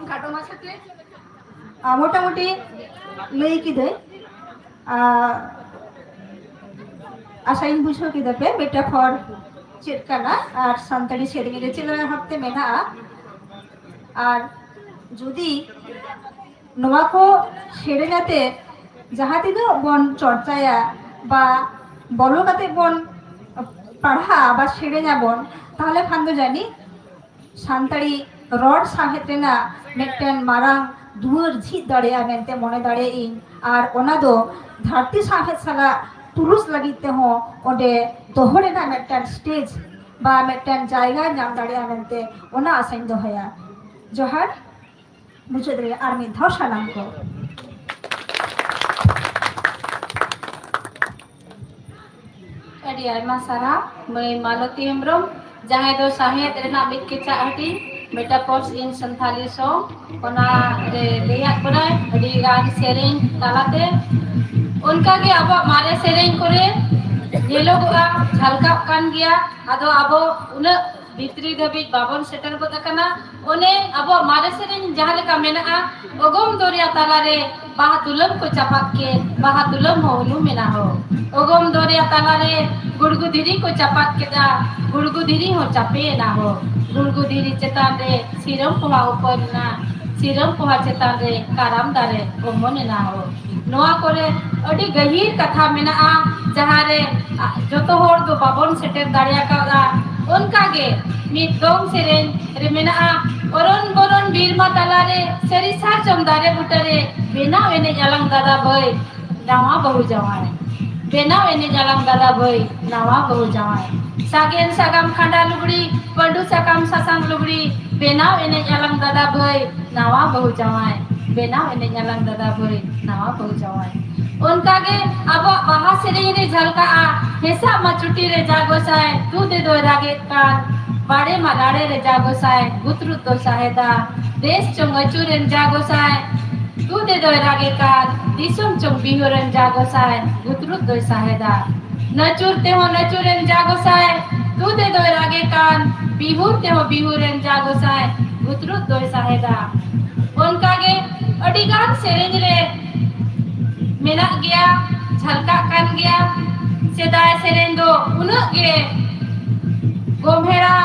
काटो माछाते मोटामुटी लई की दे आशाइन बुझो की दे मेटाफर चेतना और सानताड़ी सेरेंगे रे चेला हफ्ते मेना और जुदी नवा को सेरेंगाते जहाँ तीनो बन चर्चाया बा बोलो काते बन पढ़ा बा सेरेंगा बन ताहले खान दो जानी सानताड़ी रड साहेद रेना मेटन मारांग दुवर झित दाड़ेया मेनते मने दाड़े इन और ओना दो धरती साहेद सला तुलुस लगिते हो ओंडे दोहरे ना मेटन स्टेज बा मेटन जायगा नाम दाड़ेया मेनते ओना आसाइन दोहया जोहार मुझे दे आर्मी धाव सलाम को अड़ी आयमा सारा मैं मालती हेम्ब्रम जहां दो साहेद रेना बिक के चाहती मेटाफर्स इन संथाली सो ओना रे लेया कोना अड़ी गान सेरेंग तालाते उनका के अब मारे सेरेंग करे ये लोग झलका कान गया आदो अब उन भित्री धबी बाबन सेटर बदकना ओने अब मारे सेरेंग जहां लेका मेना ओगम दोरिया ताला रे बाहा दुलम को चपाक के बाहा दुलम होलू मेना हो ओगम दोरिया ताला रे गुड़गु धीरी को चपाक के दा गुड़गु धीरी हो चपे ना हो गुड़गु धीरी चेतान रे सिरम पोहा ऊपर ना सिरम पोहा चेतान रे काराम दारे ओमने ना हो नोआ करे अडी गहीर कथा मेना जहां रे जतो होर दो बाबन सेटर दाड़िया का उनका गे मित दोंग सेरेन रे मेना ओरन बोरन बीरमा ताला रे सरिसा चमदारे बुटरे बेनाव एने जालंग दादा भई नावा बहु जवाय बेनाव एने जालंग दादा भई नावा बहु जवाय सागेन सागाम खांडा लुगड़ी पंडू साकाम सासांग लुगड़ी बेनाव एने जालंग दादा भई नावा बहु जवाय बेनाव एने जालंग दादा भई नावा बहु जवाय उनका के अब बाहा सेरेंग रे झलका हेसा मचुटी रे जागोसाय तू दे दो रागे कान बाड़े मालाड़े रे जागोसाय गुतरु तो साहेदा देश चंगचुरेन जागोसाय तू दे दो रागे कान दिसुम चंग बिहुरेन जागोसाय गुतरु तो साहेदा नचुरते हो नचुरेन जागोसाय तू दे दो रागे कान बिहुरते हो बिहुरेन जागोसाय गुतरु तो साहेदा उनका के अडिगान सेरेंग रे मेना गया झलका कान गया सेदाय सेरेंग दो उना गे गोमेरा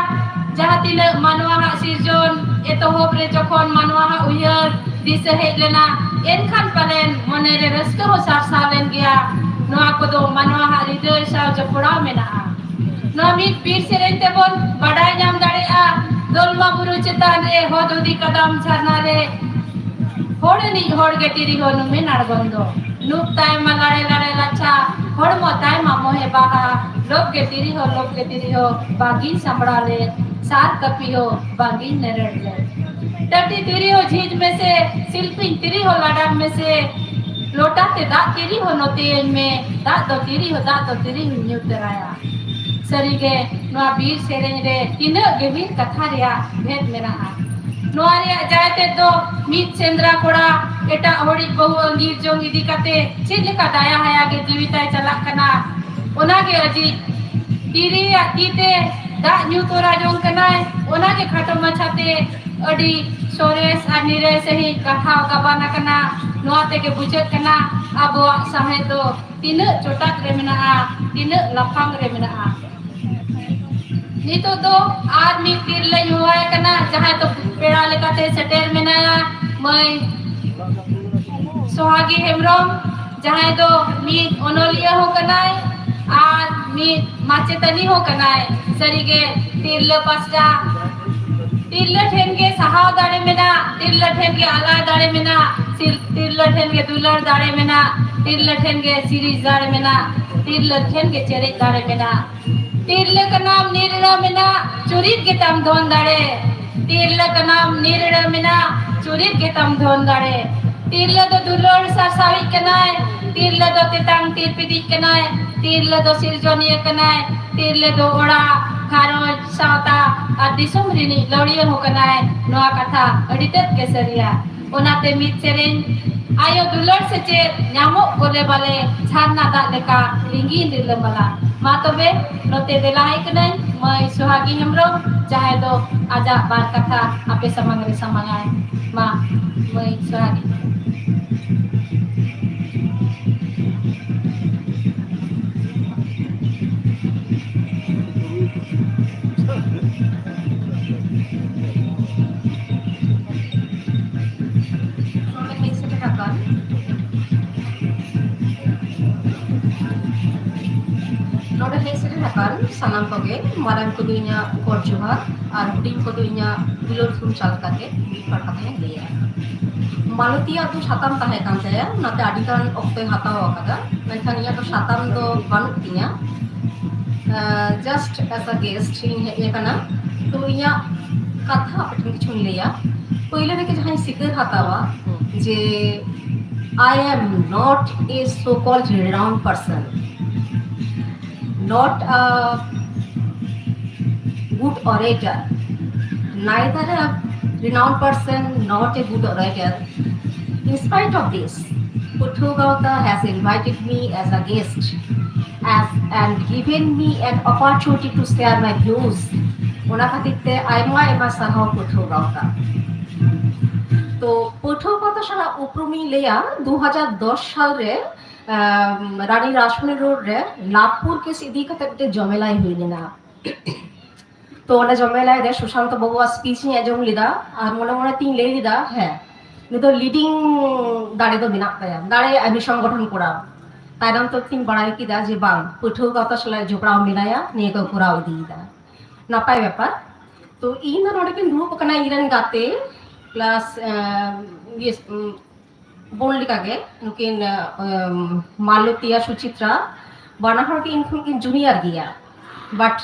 जहाँ तीन मानवा सिरजन एतोहब रे जखन मानवा उयहर दिसे हेज लेना एनखान पालेन मने रे रस्का हो सारसालेन गया नोआ को दो मानवा हृदय सा जपड़ा मेना नोआ मित पीर सेरेंग तेबन बड़ाई नाम दाड़ेआ दोलमा बुरु चेतान रे होदोदी कदम झरना रे होड़नी होड़ के तिरी हो नुमे नाड़गंदो नुक ताय मलाड़े लाड़े लाचा होड़मो ताय मामो है बाहा लोग के तिरी हो बागी संबड़ा ले सात कपी हो बागी नरड़ ले टटी तिरी हो झीज में से सिल्पिंग तिरी हो लड़ाक में से लोटा ते दात तिरी हो नोतेन में दात दो तिरी हो न्यू तराया सरी गे नोआ बीर सेरेंग रे तिना गभीर कथा रिया भेद मेरा नोआ रिया जायते दो मीत सेंद्रा कोड़ा एटा होड़ी बहु अंगीर जोंग इदी काते चेद लेका दाया हया गे जीविताय चलाक कना ओनागे अजी तिरी या तीते दा न्यू तोरा जोंग कनाय ओनागे खाटो मछाते अडी सोरेस आ निरे सही कथा गबाना कना नोआ तेगे बुझत कना अबो साहे दो तिना चोटाक रे मेना तिना लफांग रे मेना नितो दो आदमी तिरले हुआय कना जहां तो पेड़ा लेकाते सेटेर मेनाया मैं सोहागी हेमरम जहाँ दो मीत ओनोलिया हो कनाय और मीत माचेतनी हो कनाय सरीगे तिरले पास्टा तिरले ठेन के सहाव दाड़े मेना तिरले ठेन के आला दाड़े मेना तिरले ठेन के दुलर दाड़े मेना तिरले ठेन के सीरीज दाड़े मेना तिरले ठेन के चेरे दाड़े मेना तिरले का नाम नीरड़ा मेना चुरीत के तम धोन दाड़े तिरले का नाम नीरड़ा मेना चुरीत के तम धोन दाड़े तिरले दो दुलर सासावी कनाय तिरले दो तितांग तिरपिदी कनाय तिरले दो सिरजोनिया कनाय तिरले दो ओड़ा खारो सावता और दिसुम रिनी लौड़िया हो कनाय नोआ कथा अडितेत के सरिया ओनाते मित सेरेन आयो दुलर से चे न्यामो बोले बाले छाना दा लेका लिंगी निर्लमला मा तबे नोते देलाय कनाय मय सुहागी हेमरो चाहे दो आजा बार कथा आपे समंगरे समंगाय मा मय सुहागी नोड़े है से हकान सनाम कोगे मारन को दुनिया कोट जोहार और हुडिंग को दुनिया दुलोर सुन चाल काते बीफर काते लिया मालतीया तो साताम ताहे कान जाया नाते आदिकान ऑक्टे हाताव अकादा मेनखान या तो साताम दो बानुत तिया just as a guest in ये कना तो या कथा अपने किछु लिया पहिले रे के जहां सिकर हातावा जे I am not a so called renowned person, not a good orator, neither a renowned person, not a good orator. In spite of this, Puthu Gauta has invited me as a guest and given me an opportunity to share my views. Ona khatite aima ema saho Puthu Gauta. तो Puthu Gauta sara uprumi leya 2010 साल रे रानी Rajmani road रे नागपुर के सीधी कते जमेलाई हुई ना तो ओना जमेलाई रे सुशांत बाबू स्पीच नि आजम लिदा और मोने मोने तीन ले लिदा है नि तो लीडिंग दाड़े तो बिना ताया दाड़े अभी संगठन कोड़ा तायरम तो तीन बड़ाई किदा जे बांग Puthu Gauta सला जोपड़ाव मिलाया नि को कोराव दीदा नापाय व्यापार तो इन नोडे के दुप कना इरन गाते प्लस ये बोलिका के नुकिन मालतीया सुचित्रा बानाहर के इनकुन जूनियर गया बट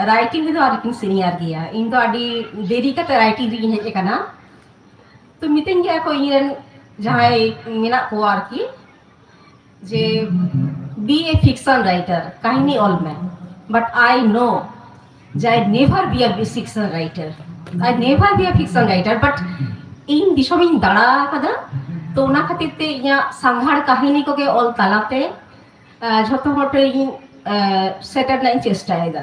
राइटिंग तो आर सीनियर गया इन तो आदि देरी का राइटिंग री हे कना तो मितें गया को इरन जहां मिना को आर की जे बी ए फिक्शन राइटर कहानी ऑल मैन बट आई नो जे I never be a fiction writer I never be a fiction writer but इन दिशमिन दाड़ा कदा तो ना खातिर ते इया संघार कहानी को के ऑल तालाते झतो हटे इन सेटर नाइन चेष्टा है दा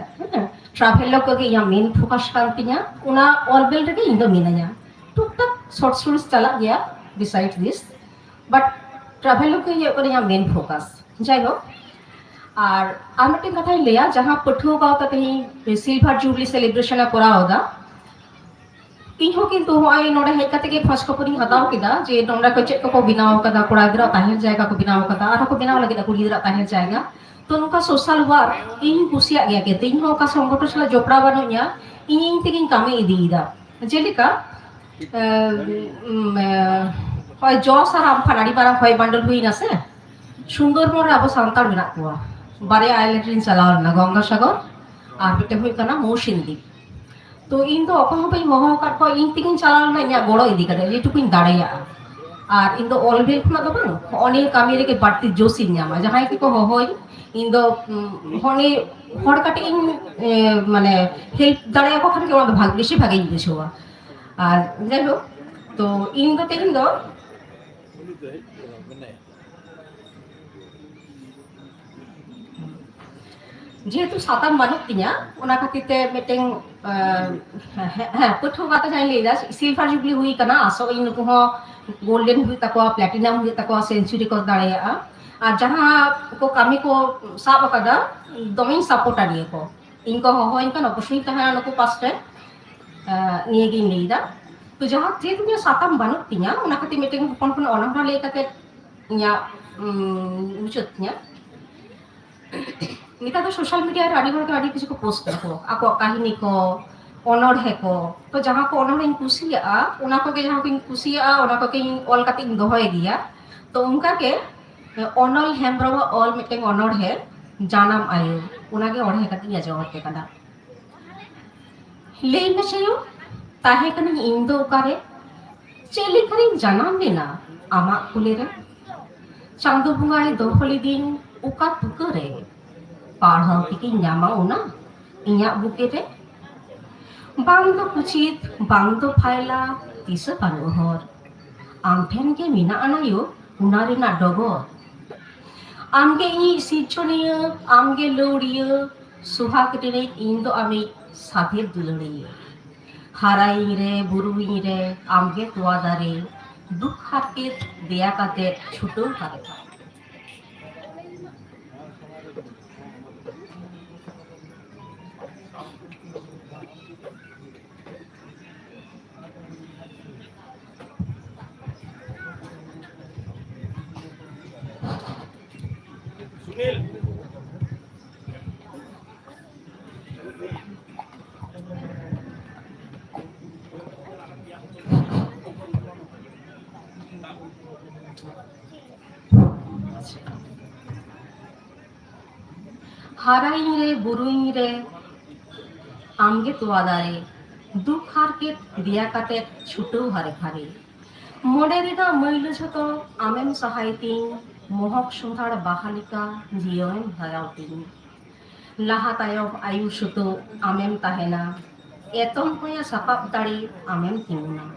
ट्रैवल को के इया मेन फोकस कांतिया उना ऑल बेल रे इन दो मिनाया टुक टक शॉर्ट स्टोरीज चला गया बिसाइड दिस बट ट्रैवल को ये को इया मेन फोकस जाय हो और आमटे कथा लिया जहां Puthu Gauta ते सिल्वर जुबली सेलिब्रेशन करा होगा इहो किंतु होय नोडे हे कते के फर्स्ट कपरी हताव किदा जे नोंडा को चेक को बिनाव कदा कोड़ा गिरा ताहेर जायगा को बिनाव कदा आरो को बिनाव लगे कुड़ी गिरा ताहेर जायगा तो नुका सोशल वर्क इन कुसिया गया के तीन हो का संगठन सला जोपड़ा बनुया इन तिगिन कामे इदीदा जेलिका होय जो सारा फनाडी बारा होय बंडल हुई ना से सुंदर मोर अब सांतार बिना कुआ बारे आइलैंड रिन चलाव ना गंगा सागर आ बिटे हुई कना मोशिंदी तो इन तो अको हबे मोहकार को इन तिगिन चलाव ना इया गोड़ो इदी करे लेटुकिन दाड़ाया और इन दो ऑल बेल खना दो बन ओने कामी रे के बाड़ती जोशी न्यामा जहां की को होय इन दो होने हर काटे इन माने हेल्प दाड़ाया को खान के ओना भाग बेशी भागे बुझोवा और जाय हो तो इन दो तिगिन दो जेहेतु साताम बानुत तिया ओना खातिर मेटें Puthu Gauta जाय लेदा सिल्वर जुबली हुई कना आसो इन को गोल्डन हुई तको प्लैटिनम हुई तको सेंचुरी को दाड़ेया आ जहां को कामी को साब कदा दोमिन सपोर्ट आडिए को इनको हो इनका नपसुई तहां नको पास्टे निये गिन लेदा तो जहां जेतु साताम बानुत तिया ओना खातिर मेटें हपन हपन ओनहरा ले कते nya wujudnya. Nita tuh sosial media ada কিছু ko post ko ako kahini ko onordhe ko to jaha ko onordhe ing kusiya ona ko ke jaha ko ing kusiya ona ko ke ing ol kate ing dohoy dia to unka ke onol hembroma ol miteng onordhe janam ayu ona ge orhe kate ya jawat ke kada lei na chayo tahe kana ing do kare cheli kare janam dina ama kulere chandu bungai doholi din uka tukare pahal tiki nyama una inya bukete bang do kuchit bang do phaila tisa panuhor amthen ke mina anayo unari na dogo amge i sichoniya amge loriya suhakitine indo ami sather duloriya harai re burui re amge tuadare dukh harket deya kate chuto kare harai re burui re amge tuadare dukh harket deya kate chuto hare khare moderina moilo jhoto amem sahaiting mohok sunghar bahalika jiyon hayauting laha tayom ayu suto amem tahena eton hoya sapap dari amem tinguna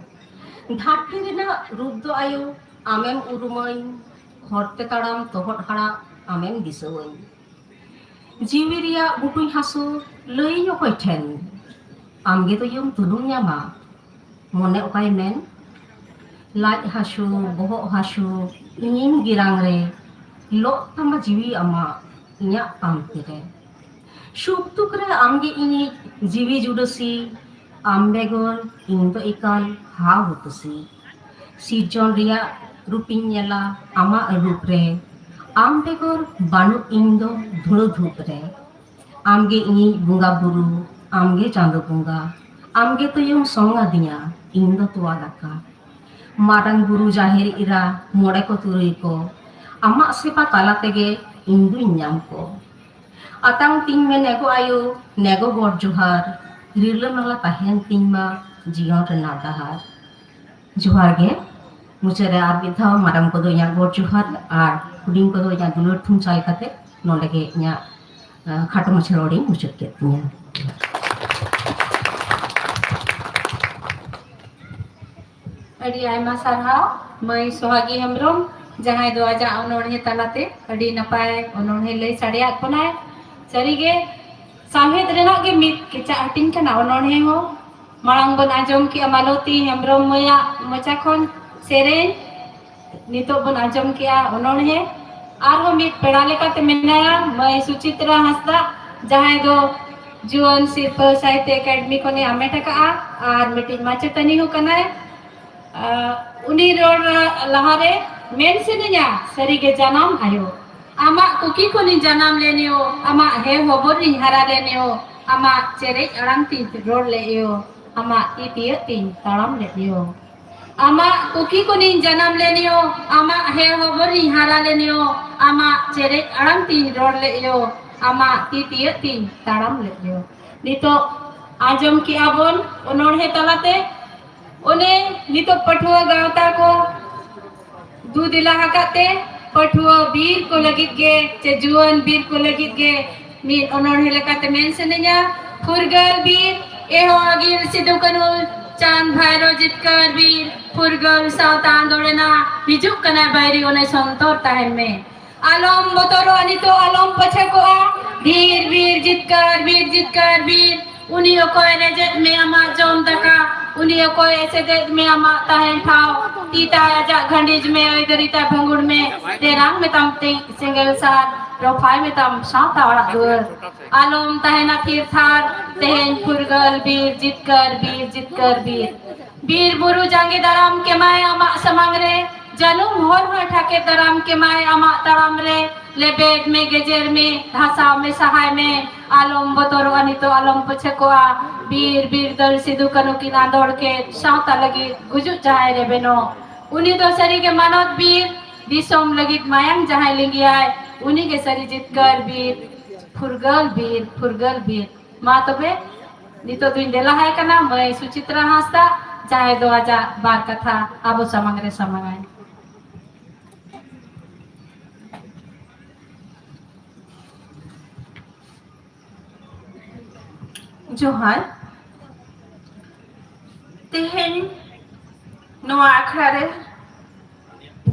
dharti rena ruddo ayu amem urumai horte taram tohot hara amem disoi jiwiria butui hasu lei okoi then amge to yum tulung nyama mone okai men lai hasu bohok hasu ingin girang re lo tama jiwi ama inya pamtire suktuk re amge ini jiwi judosi ambegor indo ikal ha hutusi sijon ria rupin nyela ama rup re ambegor banu indo dhulo dhup re amge ini bunga buru amge chando bunga amge to yum songa dia indo tua daka marang guru jahir ira mode ko turui ko amak sepa tala tege indu nyam ko atang ting me nego ayu nego gor johar rirlo nala tahen ting ma jion rena dahar johar ge muchere ar bidha marang ko do nya gor johar ar huding ko do nya dulur thum chai kate nonde ge nya khato machrodi muchet ke nya adi aima sarhaw mai sohagi hemrom jahai do aja ononhe talate adi napai ononhe lei sadiat ponai sarige samhet rena ge mit kecha ating kana ononhe ho marang bon ajom ki amaloti hemrom moya mocha khon sereng nitok bon ajom ki a ononhe arho mit peda lekate menaya mai Suchitra Hasda jahai do juan sirpa sahitya academy kone ameta ka ar mitin machetani ho kanai uni ror lahare mentionnya sarige janam ayo ama kuki koni janam lenio ama he hobori hara lenio ama cerek arang ti ror leo ama itie tin taram leo ama kuki koni janam lenio ama he hobori hara lenio ama cerek arang ti ror leo ama itie tin taram leo nito ajom ki abon ononhe talate one nito pathua gawta ko du dila hakate pathua bir ko lagit ge che juan bir ko lagit ge mi onor helakate mentionnya furgal bir eho agil sidu kanul chan bhairo jitkar bir furgal sautan dorena hijuk kana bairi one sontor tahen me alom motoro anito alom pachako a dhir bir jitkar bir uni okoy rejet me ama jom taka uni okoy ऐसे देश में अमा ताहें ठाव तीता आजा घंडीज में इधरिता भंगुड़ में तेरांग में तम सिंगल सार रोफाई में तम साता वाला दूर आलोम ताहेना फिर थार तेहन फुरगल बीर जितकर बीर बीर बुरु जांगे दाराम के माय अमा समंगरे जानुम होल हो ठाके तराम के माए अमा तराम रे लेबेड में गेजेर में धासा में सहाय में आलम बतोर अनितो आलम पछकोआ बीर बीर दल सिदु कनु की नांदोड़ के सावता लगी गुजुत जाए रे बेनो उनी तो सरी के मानत बीर दिसोम लगी मायम जहां लिंगी आए उनी के सरी जितकर बीर फुरगल बीर मा तबे नितो दुइन देला है कना मैं सुचित्रा हास्ता चाहे दो आजा बार कथा आबो समंगरे समंगाय जोहार तेहेन नोआ आखड़ा रे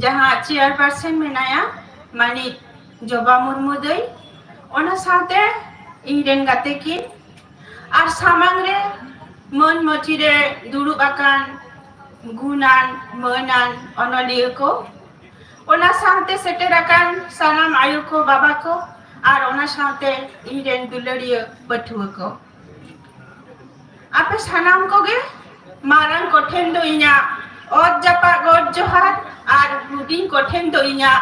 जहां चेयरपर्सन मेनाया मानिक जबा मुर्मू दई ओना साथे इरेन गाते की आर सामांग रे मन मची रे दुरुब आकान गुनान मनान अनलिय को ओना साथे सेटेर आकान सानाम आयु को बाबा को आर ओना साथे इरेन दुलड़िय पठुआ को आपे सानाम को गे मारंग कोठेन दो इना और जपा गोड जोहार आर हुडिंग कोठेन दो इना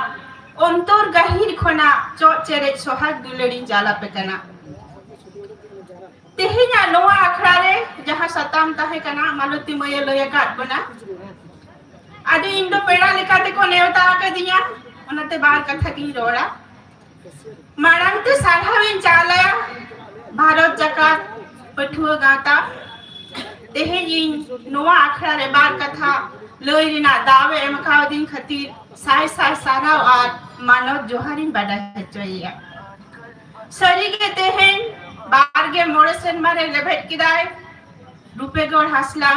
अंतर गाहिर खना चेरे सोहाग दुलड़ी जाला पेकना तेहिना नोआ आखड़ा रे जहां सताम ताहे कना मालती मय लय काट बना आदि इन दो पेड़ा लेकाते को नेवता के दिया ओनाते बार कथा की रोड़ा मारंग ते साधाविन चालया भारत जकात पठुआ गाता तेहेन नोआ आखड़ा रे बार कथा लय रिना दावे एमकाव दिन खातिर साय साय साराव आर मानव जोहारिन बाडा हेचोया सरी के तेहेन बार के मोड़े सेन मारे लेभेट किदाय रूपेगौड़ हासला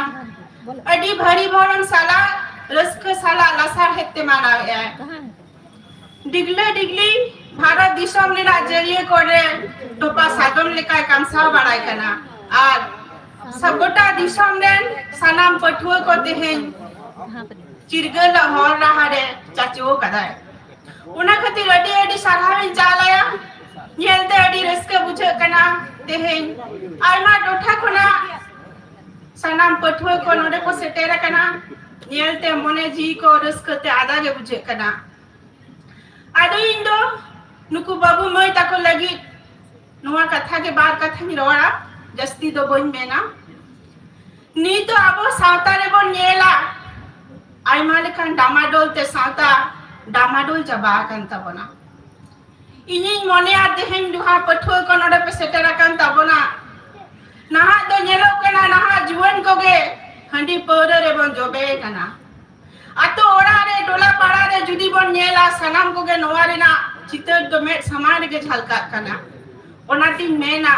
अडी भरी भरन साला रस्क साला लसार हेते मानाया डिगले डिगली भारत दिसम ने राजरिये कोरे टोपा सादम लेकाय कामसा बाड़ाय कना आर सबोटा दिसम रेन सनाम पठुआ को तेहेन चिरगल हर रहा रे चाचो कदाय उना खातिर अडी अडी साधाविन चालाया नेलते अडी रस्क बुझे कना तेहेन आयमा टोठा खुना सनाम पठुआ को नोडे को सेटेरा कना नेलते मने जी को रस्क ते आदा गे बुझे कना आदो इंदो नुकु बाबू मई ताको लगी नोआ कथा के बार कथा नि रोड़ा जस्ती दो बन मेना नी तो आबो सावता रे बन नेला आयमा लेखान डामाडोल ते सावता डामाडोल जबा कान तबना इनी मने आ देहेन दुहा पठुआ को नोडे पे सेटेरा कान तबना नहा दो नेलो कना नहा जुवन कोगे हंडी पौरे रे बन जोबे कना आतो ओड़ा रे टोला पाड़ा रे जुदी बन नेला सनाम कोगे नोआ रे ना चितर दो में समान के झलका कना ओनाती मेना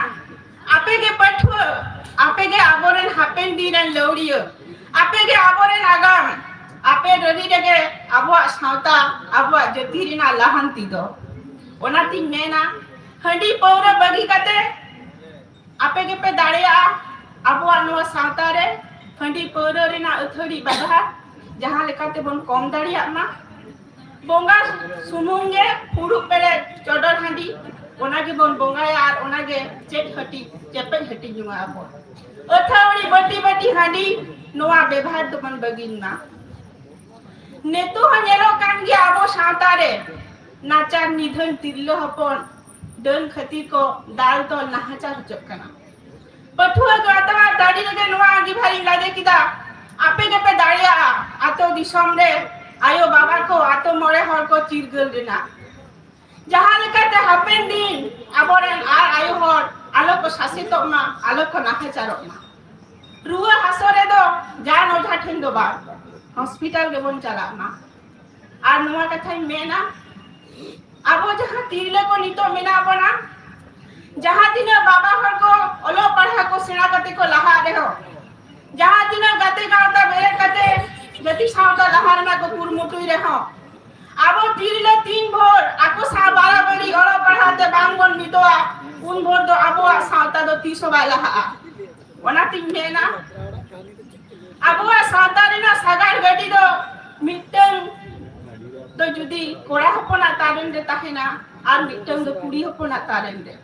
आपे के पठुआ आपे के आबोरेन हापेन दिरन लौड़ियो आपे के आबोरेन आगाम आपे रदी रे आबो सावता आबो जतिरिना लहंती दो ओनाती मेना हंडी पौरे बगी कते आपे के पे दाड़िया आबो नो सावता रे हंडी पौरे रेना अथड़ी बाधा जहां लेकाते बन कम दाड़िया मा बोंगा सुमुंगे फुड़ू पेरे चोडर हंडी ओनागे बन बोंगाया आर ओनागे चेट हटी चेपे हटी जुमा आबो अथावड़ी बटी बटी हंडी नोआ व्यवहार तो बन बगिन ना नेतु हनेलो कान गे आबो सावता रे नाचार निधन तिरलो हपन दन खती को दाल तो नाहाचार चकना पठुआ गाता दाड़ी लगे नोआ आगी भारी लादे किदा आपे के पे दाड़िया आतो दिसम रे आयो बाबा को आतो मोरे हर को चिरगल रेना जहां लेकाते हापेन दिन आबोरेन आर आयो हर आलो को शासितो मा आलो को नाहाचारो मा रुआ हासरे दो जान ओझा ठेन दो बा हॉस्पिटल के बन चला मा आर नोआ कथाई मेना आबो जहां तिरले को नितो मेना बना जहां दिन बाबा हर को ओलो पढ़ा को सेना कते को लहा रे हो जहां दिन गते गावता बेरे कते जति सावता लहार ना को पुरमुटुई रे हो आबो तिरले 3 भोर आको सा 12 बड़ी ओलो पढ़ाते बांगन नितोआ उन भोर दो आबो सावता दो 300 बा लहा ओना तिन मेना आबो सावता रे ना सागार गडी दो मिटन तो जुदी कोड़ा हपना तारेन दे ताहेना आर मिटन दो कुड़ी हपना तारेन दे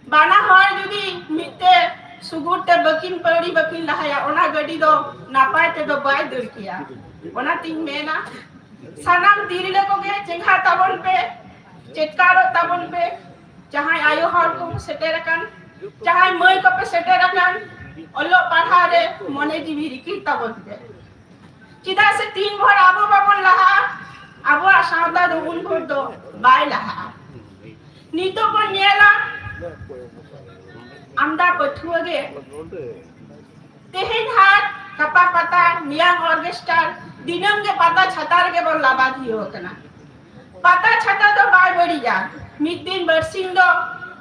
बाना हर जुदी मिटे सुगुरते बकिन पड़ी बकिन लहाया ओना गडी दो नापाय ते दो बाय दर किया ओना तिन मेना सानाम तिरले को गे चेंगा ताबन पे चेटकारो ताबन पे जहां आयो हर को सेटेरकान जहां मई को पे सेटेरकान ओलो पढ़ा रे मने जीवी रिकी ताबन पे चिदा से 3 भर आबो बाबन लहा आबो सावता दो उन भर दो बाय लहा नीतो को नेला आमदा पठुगे तेहेन हाट कपा पता मियांग ऑर्केस्ट्रा दिनम के पता छतार के बोल लाभार्थी हो कना पता छता तो बाय बड़ी जा मिद दिन बरसिंग दो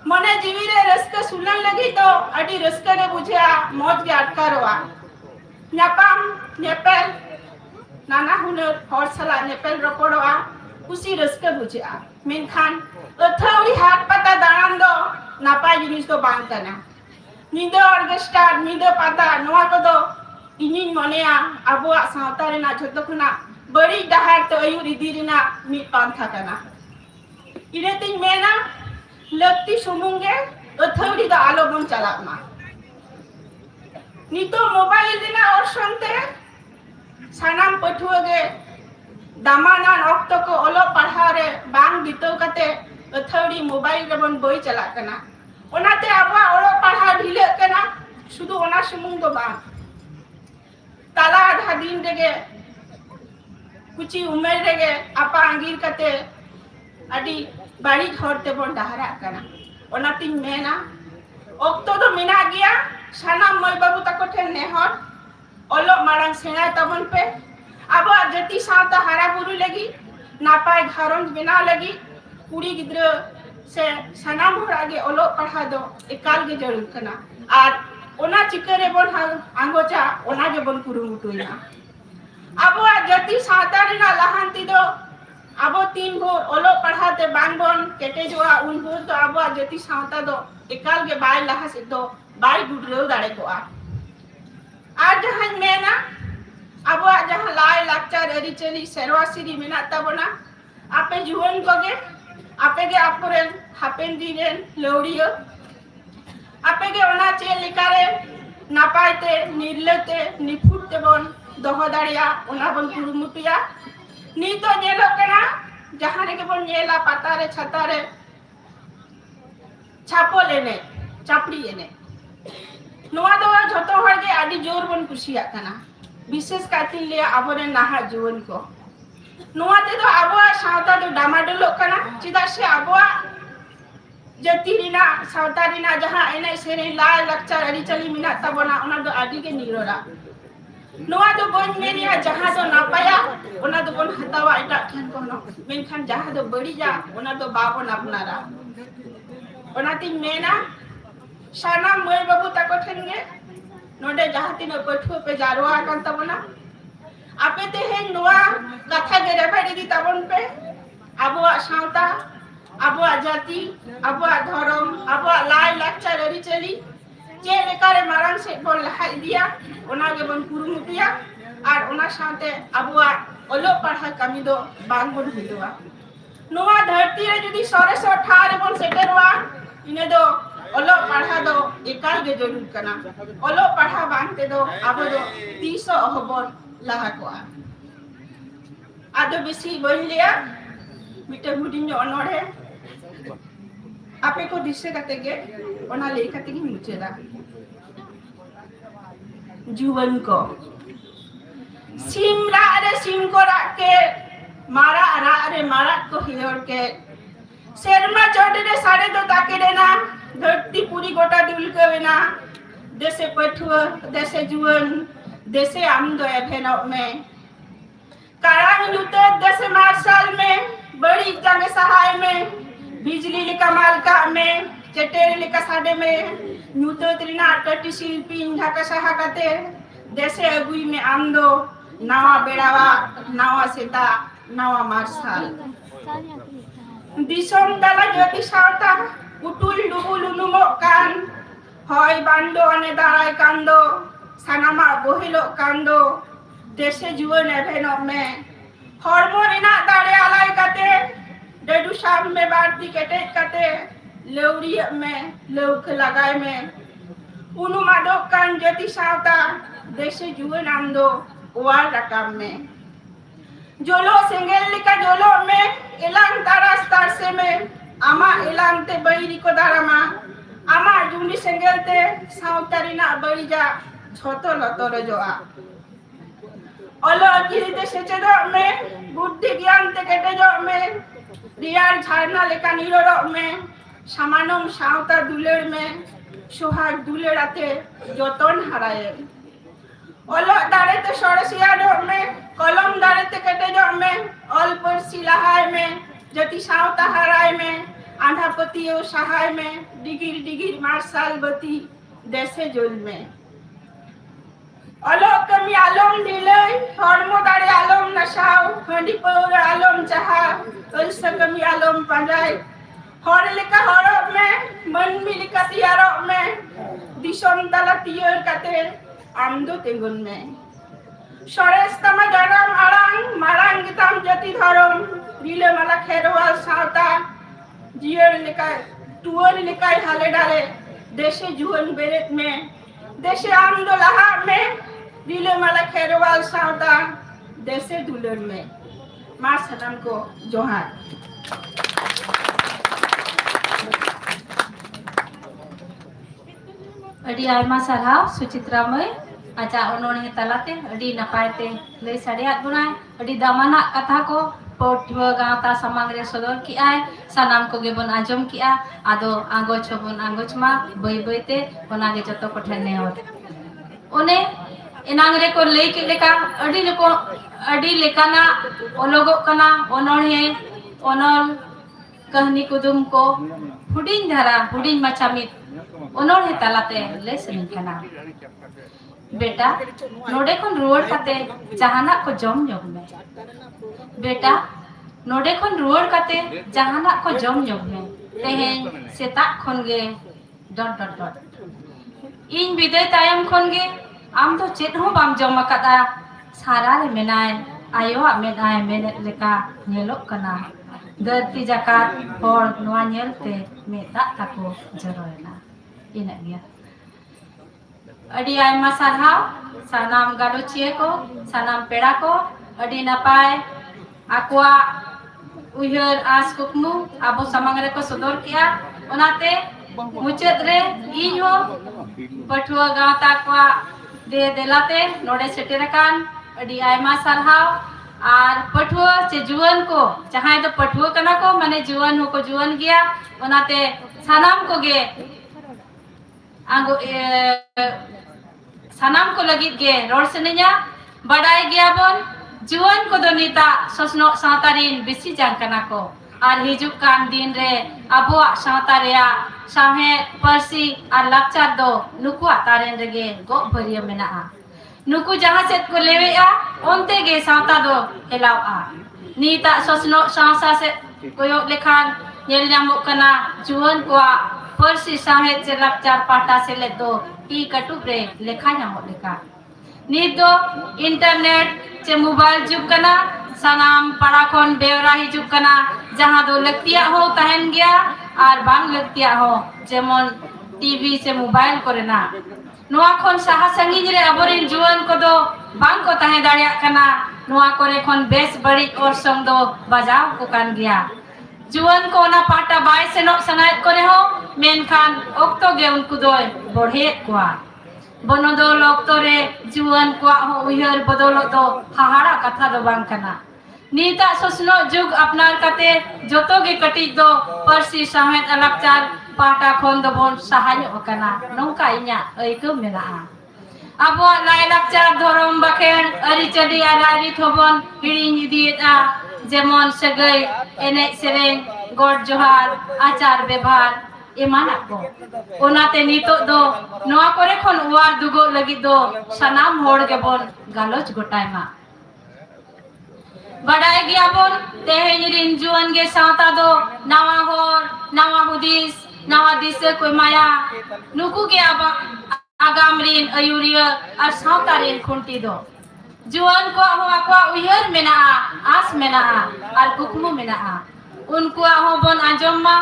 मने जीवी रे रस्क सुनन लगी तो अडी रस्क के बुझा मौत के अटकारवा न्यापाम नेपेल नाना हुनर हर सला नेपेल रपड़वा उसी रस्क बुझा मेनखान अथौरी हाथ पता दानान दो नापाय जिनिस तो बांग कना निदो ऑर्केस्ट्रा निदो पता नोआ को दो इनिन मनेया आबुआ सावता रेना जतो खुना बड़ी डहार तो अयुर इदी रेना मी पांथा कना इनेतिन मेना लक्ति सुमुंगे अथौरी दा आलो बन चला मा नितो मोबाइल दिना और संते सानाम पठुगे दामाना ऑक्तो को ओलो पढ़ा रे बांग बितो कते अथौरी मोबाइल रे बन बोई चला कना ओनाते आबुआ ओलो पढ़ा ढिले कना शुधु ओना सुमुंग दो बांग ताला आधा दिन रेगे कुछ उमेर रेगे आपा आंगीर कते अडी बाड़ी घरते बन डहारा कना ओनाती मेना ओक्तो तो मिना गया साना मई बाबू तको ठे नेहर ओलो मारंग सेना तबन पे अब जति सावता हारा बुरु लगी नापाय घरंज बिना लगी कुड़ी गिद्र से सनाम भर आगे ओलो पढ़ा दो एकाल के जरूर कना और ओना चिकरे बन आंगोचा ओना के बन कुरुमुटुइना अब जति सावता रेना लहांती दो अब 3 भोर ओलो पढ़ाते बांगबन केटे जोआ उन भोर तो अब जति सावता दो एकाल के बाय लहा से दो बाय गुडरेव दाड़े को आज जहां मेना अब जहां लाय लाक्चार अरिचली सेरवासिरी मेना तबना आपे जुवन कोगे आपे के आपुरेन हापेन दिनेन लौड़ियो आपे के ओना चे लिकारे नापायते निर्लते निफुटते बन दोहो दाड़िया ओना बन कुरुमुटिया नी तो नेलो कना जहां रे के बन नेला पातारे छतारे छापो लेने चापड़ी एने नोआ दो झतो हर के आदि जोर बन कुसिया कना विशेष कातिन ले आबोरे नाहा जुवन को नोआ ते तो आबोआ सावता दो डामाडोलो कना चिदा से आबोआ जति रिना सावता रिना जहां एने सेरे लाय लक्चर अरिचली मिना तबना ओना दो आदि के निरोरा नोआ दो बन मेरिया जहां दो नापाया ओना दो बन हतावा एटा ठन कोनो मेनखान जहां दो बड़ी जा ओना दो बाबन अपनारा ओना ती मेना साना मई बाबू तको ठनगे नोडे जहां तिनो पठुआ पे जारवा कान तबना आपे ते हे नोआ कथा गे रेफाडी दी तबन पे आबोआ सावता आबोआ जाति आबोआ धर्म आबोआ लाय लाक्चर अरिचली जे लेकारे मारन से बोल लहा दिया ओना गे बन कुरुमुटिया और ओना साथे आबोआ ओलो पढ़ा कमी दो बांग बन हिदोआ नोआ धरती रे जदी सरे सो ठारे बन सेटेरवा इने दो ओलो पढ़ा दो एकाल गे जरूर कना ओलो पढ़ा बांगते दो आबो दो 300 हबन लहा को आदो बेसी बन लिया मिटे हुडिन जो अनोड़े आपे को दिसे कते गे ओना ले कते गी मुचेदा जुवन को सिमरा रे सिम को राके मारा रा रे मारा को हियोर के शर्मा चोटे रे साड़े दो ताके देना धरती पूरी गोटा दुल के बिना देसे पठुआ देसे जुवन देसे आम दो एफेनो में कारांग लुते देसे मार्शल में बड़ी जंग सहाय में बिजली लिका मालका में चटेर लिका साडे में न्यूतो त्रिना टटी शिल्पी ढाका सहा कते देसे अगुई में आम दो नावा बेड़ावा नावा सेता नावा मार्शल दिसोम दाला ज्योति सावता उटुल डुबुल उनुमो कान होय बांडो अने दाराय कांदो सानामा बोहिलो कांदो देशे जुवन एभेनो में हरमो रिना दाड़े आलाय कते डेडू शाम में बारती केटे कते लौड़ी में लौक लगाय में उनुमा दो कान ज्योति सावता देशे जुवन आंदो ओवाल रकाम में Jolo senggel lika jolo me elang taras tarse me ama elang te bayi ko darama ama jumbi senggel te sautarina barija jhoto lotoro joa olo akili te seche do me buddhi gyan te kete jo me riyar jharna leka niroro me samanong sauta duler me sohag dulerate joton haraye olo darete sorasiya do me कलम दारते कटे जो में all पर सिलाहाय में जति सावता हराय में आंधापति ओ सहाय में डिगिर डिगिर martial बती देशे जोल में अलो कमी आलम दिले हरमो दारे आलम नशाव हंडी पर आलम चाहा अल्स कमी आलम पंजाय हर लेका हरब में मन मिलिका तियारब में दिशम तला तियर कते आमदो तेगुन में সরেস্তমা জনম আরাং মারাং গীতাম জাতি ধরম রিলে মালা খেরওয়াল সাঁওতা জিয়র লেখায় টুয়র লেখায় হালে ডালে দেশে জুয়ন বেরেত মে দেশে আমদো লাহা মে রিলে মালা খেরওয়াল সাঁওতা দেশে দুলর মে মা সালাম কো Johar Adi aima sarhau Sucitra May aja onone talate adi napai te lei sadiat bunai adi damana katha ko potwa gata samangre sodor ki ai sanam ko gebon ajom ki a ado angoch hobon angoch ma bai bai te onage joto ko thane hot one enangre ko lei ki leka adi lekana ologo kana onone onol kahni kudum ko hudin dhara hudin macamit onone talate lei senin kana बेटा नोडे खन रुआड़ कते जहाना को जम जम में बेटा नोडे खन रुआड़ कते जहाना को जम जम में तेहें सेता खन गे डॉट डॉट डॉट इन विदय तायम खन गे आम तो चेत हो बाम जम कदा सारा रे मेनाय आयो मेनाय मेने लेका नेलो कना धरती जाकात और नोआ नेलते मेता ताको जरोयना इना गया adi aima sarhau sanam galucie ko sanam pera ko adi napai akwa uyar as kukmu abo samangre ko sodor kia onate mucet re inho pathua gawta kwa de delate node seterakan adi aima sarhau ar pathua che juan ko jahay do pathua kana ko mane juan ho ko juan gya onate sanam ko ge anggo sanam ko lagit ge ror senenya badai gya bon juan ko do nita sosno sautarin bisi jang kana ko ar hijuk kan din re abo sauta rea sahe parsi ar lakchar do nuku ataren rege go bariya mena a nuku jaha set ko lewe a onte ge sauta do helaw a nita sosno sausa se koyo lekhan nyel nyamuk kana juan ko parsi sahe je lakchar pata se le do i katu pre lekha nyamuk leka ni do internet che mobile juk kana sanam parakhon bewra hijuk kana jaha do laktiya ho tahen gya ar bang laktiya ho jemon tv se mobile korena noa khon saha sangin re aborin juan ko do bang ko tahe daria kana noa kore khon bes bari or song do bajaw ko kan gya juan ko na pata bai senok sanait kore ho menkhan okto ge unku doy borhe kwa bonodol okto re juan kwa ho uyar bodolot do hahara katha do bang kana nita sosno jug apnar kate joto ge kati do parsi samet alakchar pata khon do bon sahanyo kana nongka inya eiku mena abo lai lakchar dhorom baken ari chadi ari thobon hiring idieta jemon sagai enek sereng god johar achar bebhar emana ko onate nitok do noa kore khon uar dugo lagi do sanam hor gebon galoch gotai ma badai gya bon tehen rin juan ge sauta do nawa hor nawa hudis nawa dise koi maya nuku ge aba agam rin ayuriya ar sauta rin khunti do juan ko ho akwa uyar mena as mena ar kukmu mena unku ho bon ajom ma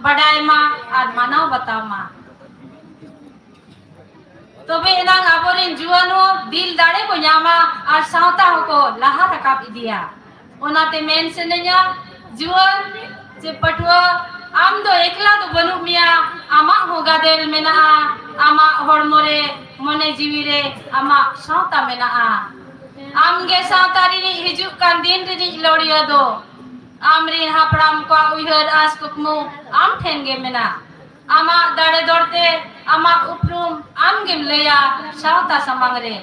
badai ma ar manaw bataw ma tobe enang aborin juan ho dil dare ko nyama ar sauta ho ko laha rakap idia Onate men senenya jual je patwa am do ekla do banu mia ama hogadel menaa ama hormore mone jiwire ama sauta menaa amge sautari ni hijuk kan din ri loria do amrin hapram ko uihar as kukmu am thenge mena ama dare dorte ama uprum amgem leya sauta samangre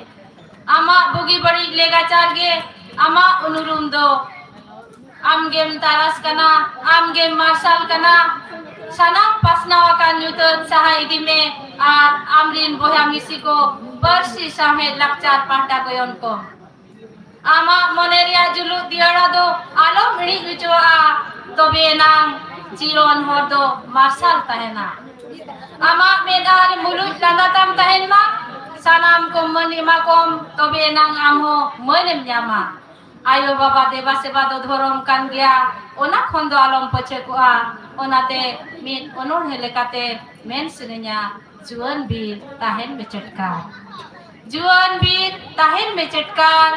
ama bugi bari lega charge ama unurum do amgem taras kana amgem marsal kana sanam pasnawakan nyutut sahai dime ar amrin boya misiko bersi sahe lakcar pahta goyon ko ama moneria julu diara do alom ri ujoa tobe nang jiron hordo marsal tahena ama medar mulut landatam tahen ma sanam kom menima kom tobe nang amho menem nyama ayo baba deba seba do dhorom kan gya ona khondo alom pache ko a onate min onor helekate men sinenya juan bir tahen me chetkar juan bir tahen me chetkar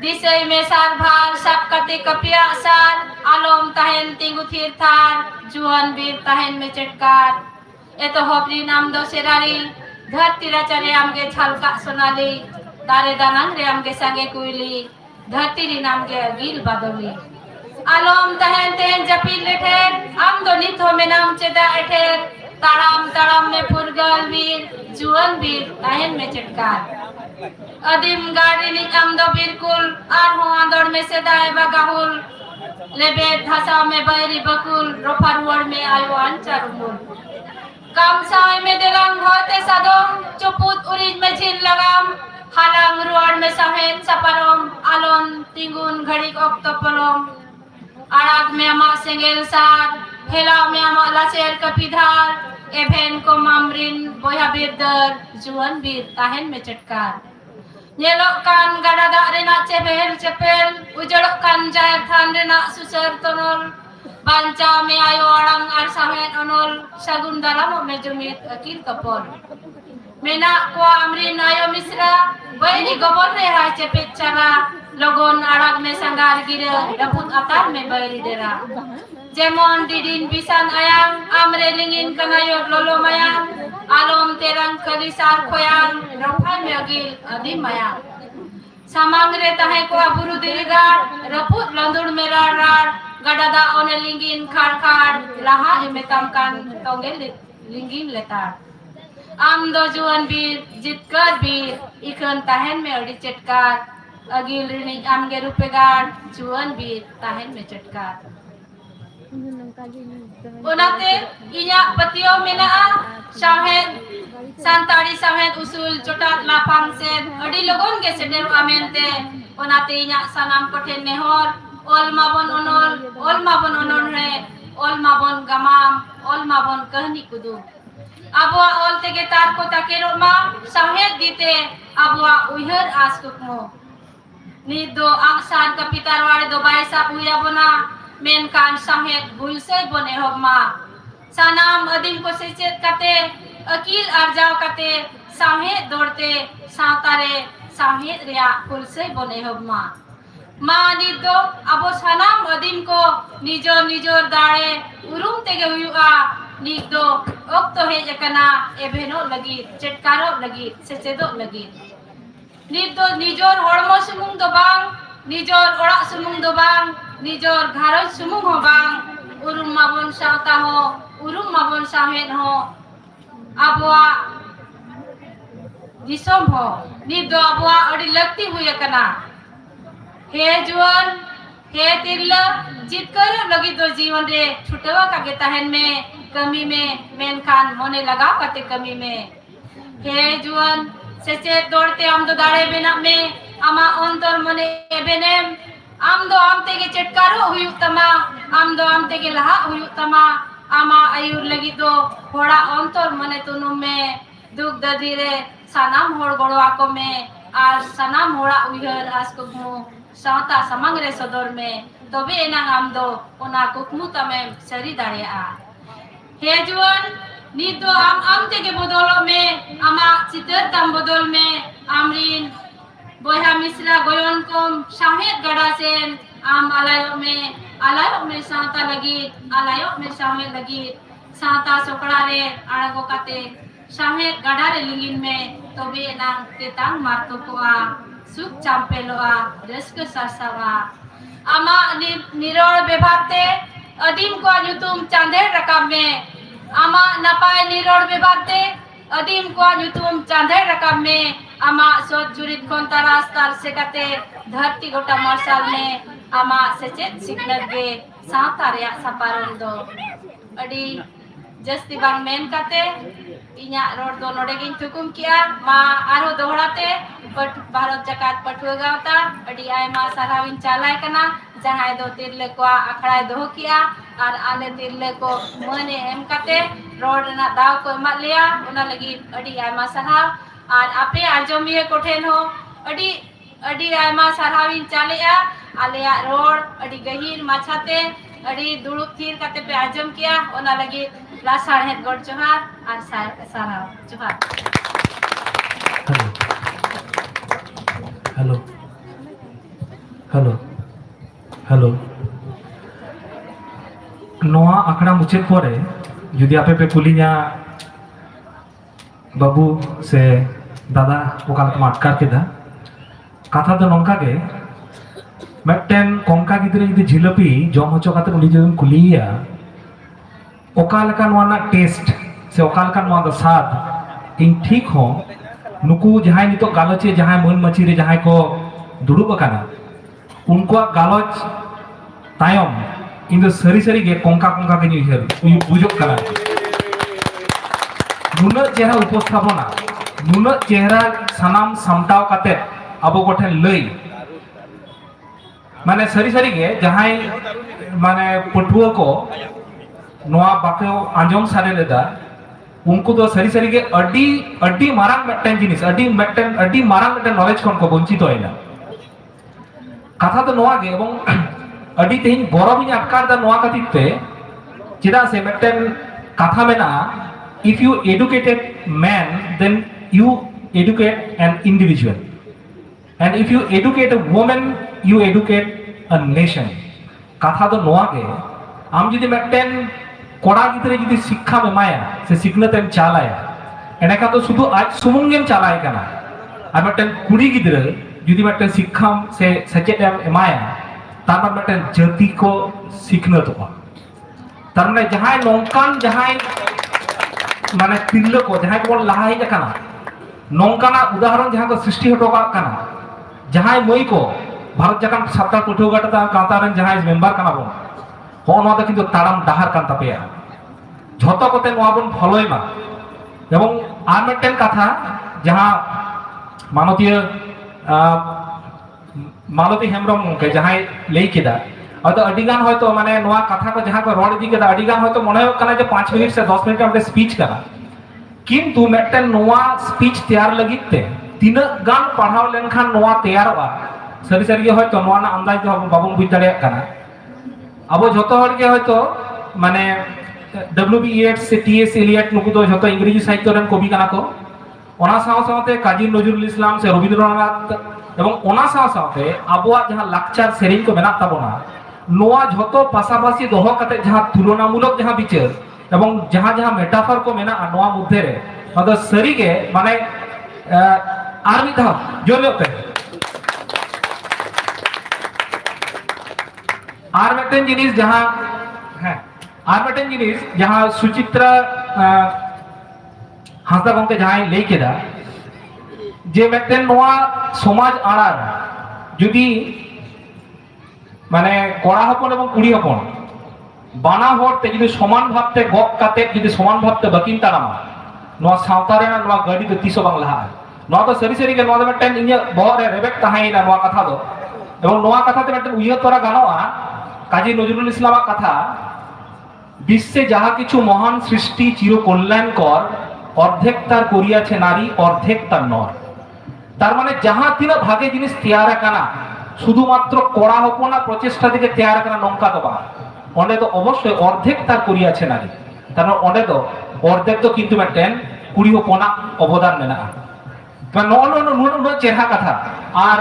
disai me sar bhar sap kate kapia sar alom tahen tingu thir thar juan bir tahen me chetkar eto hobri nam do serari dharti rachare amge chalka sonali dare danang re amge sange kuili धरती री नाम के अगिल बादली आलम तहन तहन जपील लेठेर आम दो नित हो में नाम चेदा एठेर ताड़ाम ताड़ाम में पुरगल वीर जुअन वीर तहन में चटकार अदिम गाड़ी नी आम दो बिरकुल आर हो आंदर में सेदा एबा गाहुल लेबे धासा में बैरी बकुल रोफारुवर में आयुआन चारुमुल काम साय में देलाम होते सादों चुपुत उरिज में झिल लगाम halang ruar me sahen saparom alon tingun ghadik okto polom arak me ama sengel sar hela me ama laser kapidhar even ko mamrin boya birdar juan bir tahen me chetkar nyelok kan gadada rena chebel chepel ujolok kan jaya than rena susar tonol banca me ayo arang ar sahen onol sagun dalam me jumit akil kapol mena ko amrin ayo misra Baini gobor re ha cepet cara logon arak me sanggar gira daput atar me bairi dera jemon didin bisan ayang amre lingin kanayot lolo mayang alom terang kalisar khoyang rafai me agil adim mayang samangre tahe ko aburu dirigar raput landur mera rar gadada one lingin khar khar laha emetam kan tongel lingin letar am do juan bir jitkar bir ikan tahen me adi chetkar agil rini am ge rupegar juan bir tahen me chetkar onate inya patio menaa sahen santari sahen usul jotat lapang sen adi logon ge seder amente onate inya sanam kothen nehor ol mabon onol re ol mabon gamam ol mabon kahni kudu abua ol tege tar ko takero ma sahet dite abua uihar askukmo ni do angsan kapitar ware do baisa uya bona men kan sahet bulse bone hobma sanam adim ko sechet kate akil arjao kate sahet dorte sautare sahet ria bulse bone hobma ma ni do abo sanam adim ko nijor dare urum tege uyua Nigdo okto heja kana ebeno lagi chetkaro lagi sechedo lagi nigdo nijor hormo sumung do bang nijor orak sumung do bang nijor gharoj sumung ho bang urum mabon sauta ho urum mabon sahen ho abwa disom ho nigdo abwa odi lakti huya kana he juan he tirla jitkar lagi do जीवन रे छुटवा का के तहन में कमी में main Khan होने लगा कते कमी में हे जुअन सेचे दौड़ते हम दो दाड़े बेना में ama ontor mone ebenem amdo amte ke chetkaro huyuk tama amdo amte ke laha huyuk tama ama ayur lagi do hora ontor mone tunum me duk dadire sanam hor goro ako me ar sanam hora uyhar askukmu sauta samangre sodor me tobe enang amdo ona kukmu tame sari daria he juan nito am থেকে বদল মে আমা চিতর তাম বদল মে আমরিন বয়হা মিশ্রা গয়ন কম Shahed গড়াছেন am alayo me santa lagi alayo me same lagi santa sokra re arago kate same gada re lingin me tobe nang tetang marto koa suk champeloa reska sarsawa ama nirol bebate adim ko nyutum chande rakam me ama napai nirol bebate adim ko nyutum chande rakam me ama sot jurit kontaras tar sekate धरती गोटा मरसाल में आमा सचेत सिकनर गे साता रे सापारन दो अडी जस्ती बांग मेन काते इnya रोड दो नोडे गिन थुकुम किया मा आरो दोहराते पट भारत जकात पटुआ गावता अडी आय मा सराविन चालाय कना जहाय दो तिरले को अखड़ाय दो किया और आले तिरले को मने एम काते रोड ना दाव को मा लिया उना लगी अडी आय मा सराव और आपे आजमिए कोठेन हो अडी आयमा साराविन चालेया आलेया रोड अडी गहीर माछाते अडी दुड़ुब थीर काते पे आजम किया ओना लगी लासार हेड गोड जोहार और साराव जोहार हेलो हेलो हेलो नोआ आखड़ा मुचाद परे जुदी आपे पे कुलिया बाबू से दादा ओकालक अटकार केदा कथा तो नौका के मिट्टन कंका गिद्रे जुदी झिलपी जम हचो काते उनी जदि कुलिया ओकालका नोना टेस्ट से ओकालका नोना द स्वाद इन ठीक हो नुकु जहां नितो गालोचे जहां मन मची रे जहां को दुड़ुब अकाना उनको गालोच तायम इन दो सरी सरी गे कंका कंका के न्यूहर बुझोक कना नुना चेहरा उपस्थापना नुना चेहरा सनाम सामटाव काते अब गोठेन लई माने सरी सरी गे जहां माने पटुआ को नोआ बाको आंजम सारे लेदा उनको तो सरी सरी गे अड्डी अड्डी मारांग मेटन जिनिस अड्डी मारांग मेटन नॉलेज कोन को वंचित होइना कथा तो नोआ गे एवं अड्डी तेहिन गौरव इन अटकार दा नोआ कतिते चिदा से मेटन कथा मेना if you educated man then you educate an individual and if you educate a woman you educate a nation कथा तो नोआ गे आम जुदी मेटन कोड़ा गिद्रे जुदी शिक्षा में माया से सिखनतेम चालाया एनेका तो शुधु आज सुमुंगेम चालाय कना और मेटन कुड़ी गिद्रे जुदी मेटन शिक्षा से सचेतेम एमाया तार मेटन जाति को सिखनत हो तार माने जहां नोंकान जहां माने तिल्ल को जहां को लहाई जकाना नोंकाना उदाहरण जहां को सृष्टि हटोका कना जहां मई को भारत जकान सत्ता पठुगाटा कांतारन जहां मेंबर कना बन होनो द किंतु ताड़ाम डाहार कान तापेया झोतो कोते नोआ बन फलोयमा एवं आर मिदटेन कथा जहां मानवीय मालती हेमब्रम के जहां लई केदा हयतो अडिगान हयतो माने नोआ कथा को जहां को रोड इदी केदा अडिगान हयतो मने हो कना जे 5 मिनिट से 10 मिनिट हमरे स्पीच करा किंतु मिदटेन नोआ स्पीच तैयार लगिते तीना गान पढ़ाव लेनखान नोआ तैयारवा सरी सरी गे हयतो नोआ ना अंदाज दो बाबन बुझ दाड़े कना अब जो हर के हयतो माने डब्ल्यूबी येट्स से टीएस एलियट नुकु दो जो इंग्रेजी साहित्य रन कवि कना को ओना साव सावते काजी नजरुल इस्लाम से रविंद्रनाथ एवं ओना साव सावते आबोआ जहां लाकचार सेरिंग को मेना ताबोना नोआ झोतो पासापासी दोहो कते जहां तुलनामूलक जहां विचार एवं जहां जहां मेटाफर को मेना नोआ मध्य रे मदो सरी के माने आर मिद धाव जोरते आर मिदटेन जिनिस जहां है आर मिदटेन जिनिस जहां सुचित्रा हांसदा गंके जहां लई केदा जे मिदटेन नोआ समाज आड़ार जुदी माने कोड़ा हपन एवं कुड़ी हपन बाना होते जुदी समान भावते गप काते जुदी समान भावते बकिन तारामा नोआ सावता रे नोआ गाड़ी तो तीसो बांग लहा नोआ तो सरी सरी के नोआ मिदटेन इnya बहर रे रेबेक ताहाइना नोआ कथा दो एवं नोआ कथा ते मिदटेन उयहर तोरा गानोआ काजी नजरुल इस्लाम कथा विश्वे जहा किछु महान सृष्टि चिर कल्याणकर अर्धेक तार करियाछे नारी अर्धेक तार नर तार माने जहां तीना भागे जिनिस तैयार काना शुधुमात्र कोड़ा हपना प्रचेष्टा दिके तैयार काना नंका तो बा ओंडे तो अवश्य अर्धेक तार करियाछे नारी तार माने ओंडे तो अर्धेक तो किन्तु मिदटेन कुड़ी हपना अवदान मेनाआ नो चेहरा कथा और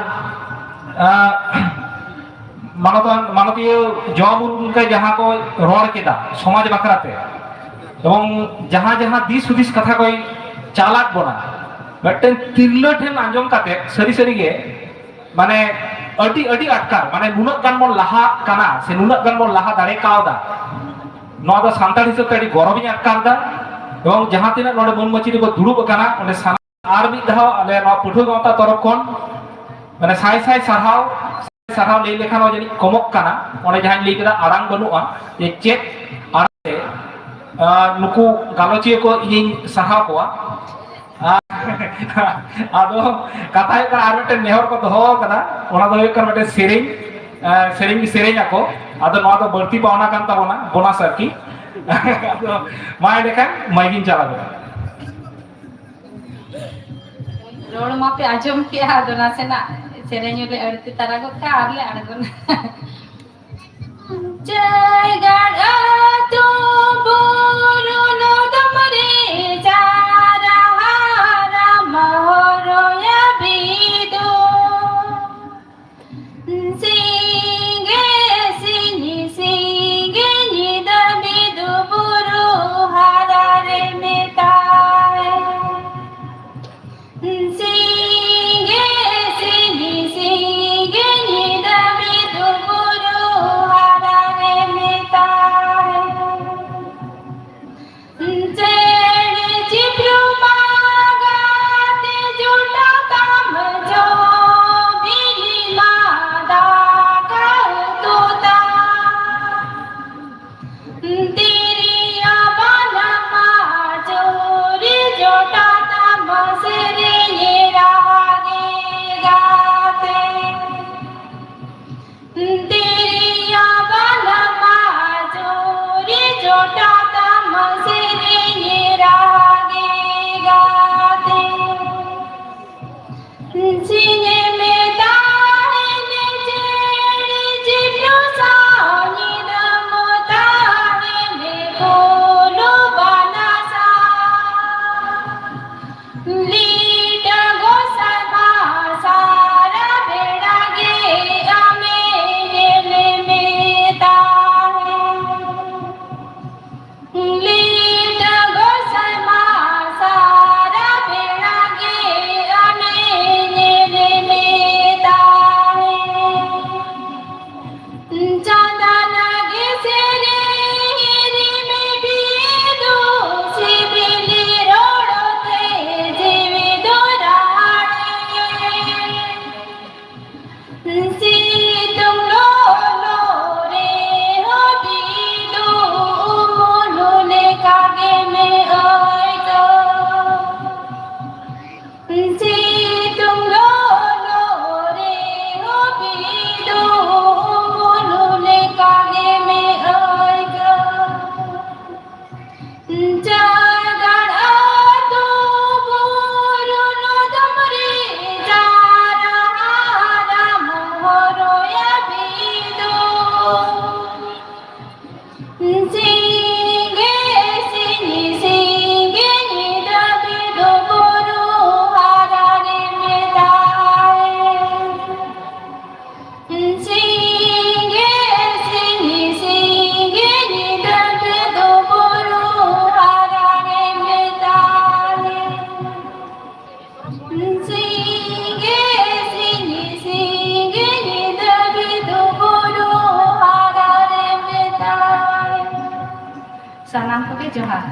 मानवीय जवाब के जहाँ को रोड़ केदा समाज बाखराते এবং जहाँ जहाँ दिस हुदिस कथा को चालाक बना मिट्टन तिरलो ठेन आंजम काते सरी सरी गे माने अटी अटी अटकार माने नुनक गान मन लाहा काना से नुनक गान मन लाहा दाड़े कावदा नोआ दो सांताल हिसाब ते गौरव अटकारदा এবং जहाँ तीना नोडे मन मची को दुड़ुब काना ओंडे साना आर मिद धाव आले नोआ पुठु गावता तरफ खन माने साय साय सारहाव सारहाव लई लेखान जानि कमक काना ओंडे जहाँ लई केदा आरांग बनुआ जे चेक आरांग नुकु गालोचिया को इन सारहाव कोआ आदो कथा है आर मिटे नेहर को दोहो कना ओना दो एक मिटे सेरेंग सेरेंग सेरेंग आको आदो नोआ दो बर्ती पावना कान ताबोना बोनस आरकी आदो माय देखा माइगिन चला गया रोड मापे आजम के आदो ना से ना सेरेंग ले अड़ती तारा को का आरले अड़गन जय गाड़ा तो बोलो नो दमरे जारा हारा मोरो या बिदो सिंगे सिनी सिंगे निद बिदो बुरु हारा रे मेताए सिंगे सिनी सिंगे निद बिदो बुरु हारा रे मेताए जेड़ चिप्रू मागाते जुटा काम जो बिली मादा कर तोता तेरी आबाना माजोरी जोटा तम सिरे ये रागे गाते तेरी आबाना माजोरी जोटा तम सिरे ये रागे गाते सिने में तारे ने जेड़ी जिब्रो सानी दमो तारे में बोलो बनासा लीटा गोसमा सारा बेड़ा गे आमे नेले में तारे लीटा गोसमा सारा बेड़ा गे आमे नेले में तारे चांदना गे सेरे हिरी में बीदो सिबिली रोड़ते जीवी दोराड़े सी तुम लो रे हो बीदो मोनो ने कागे में आए गो सी तुम लो रे हो बीदो मोनो ने कागे में आए गो जागड़ा तो बोलो नो दमरे जारा हारा मोरो या बीदो सिंगे सिनी सिंगे निद बिदो बोरो हारा रे मेताए सिंगे सिनी सिंगे निद बिदो बोरो हारा रे मेताए सिंगे सिनी सिंगे निद बिदो बोरो हारा रे मेताए सानाम को जोहार।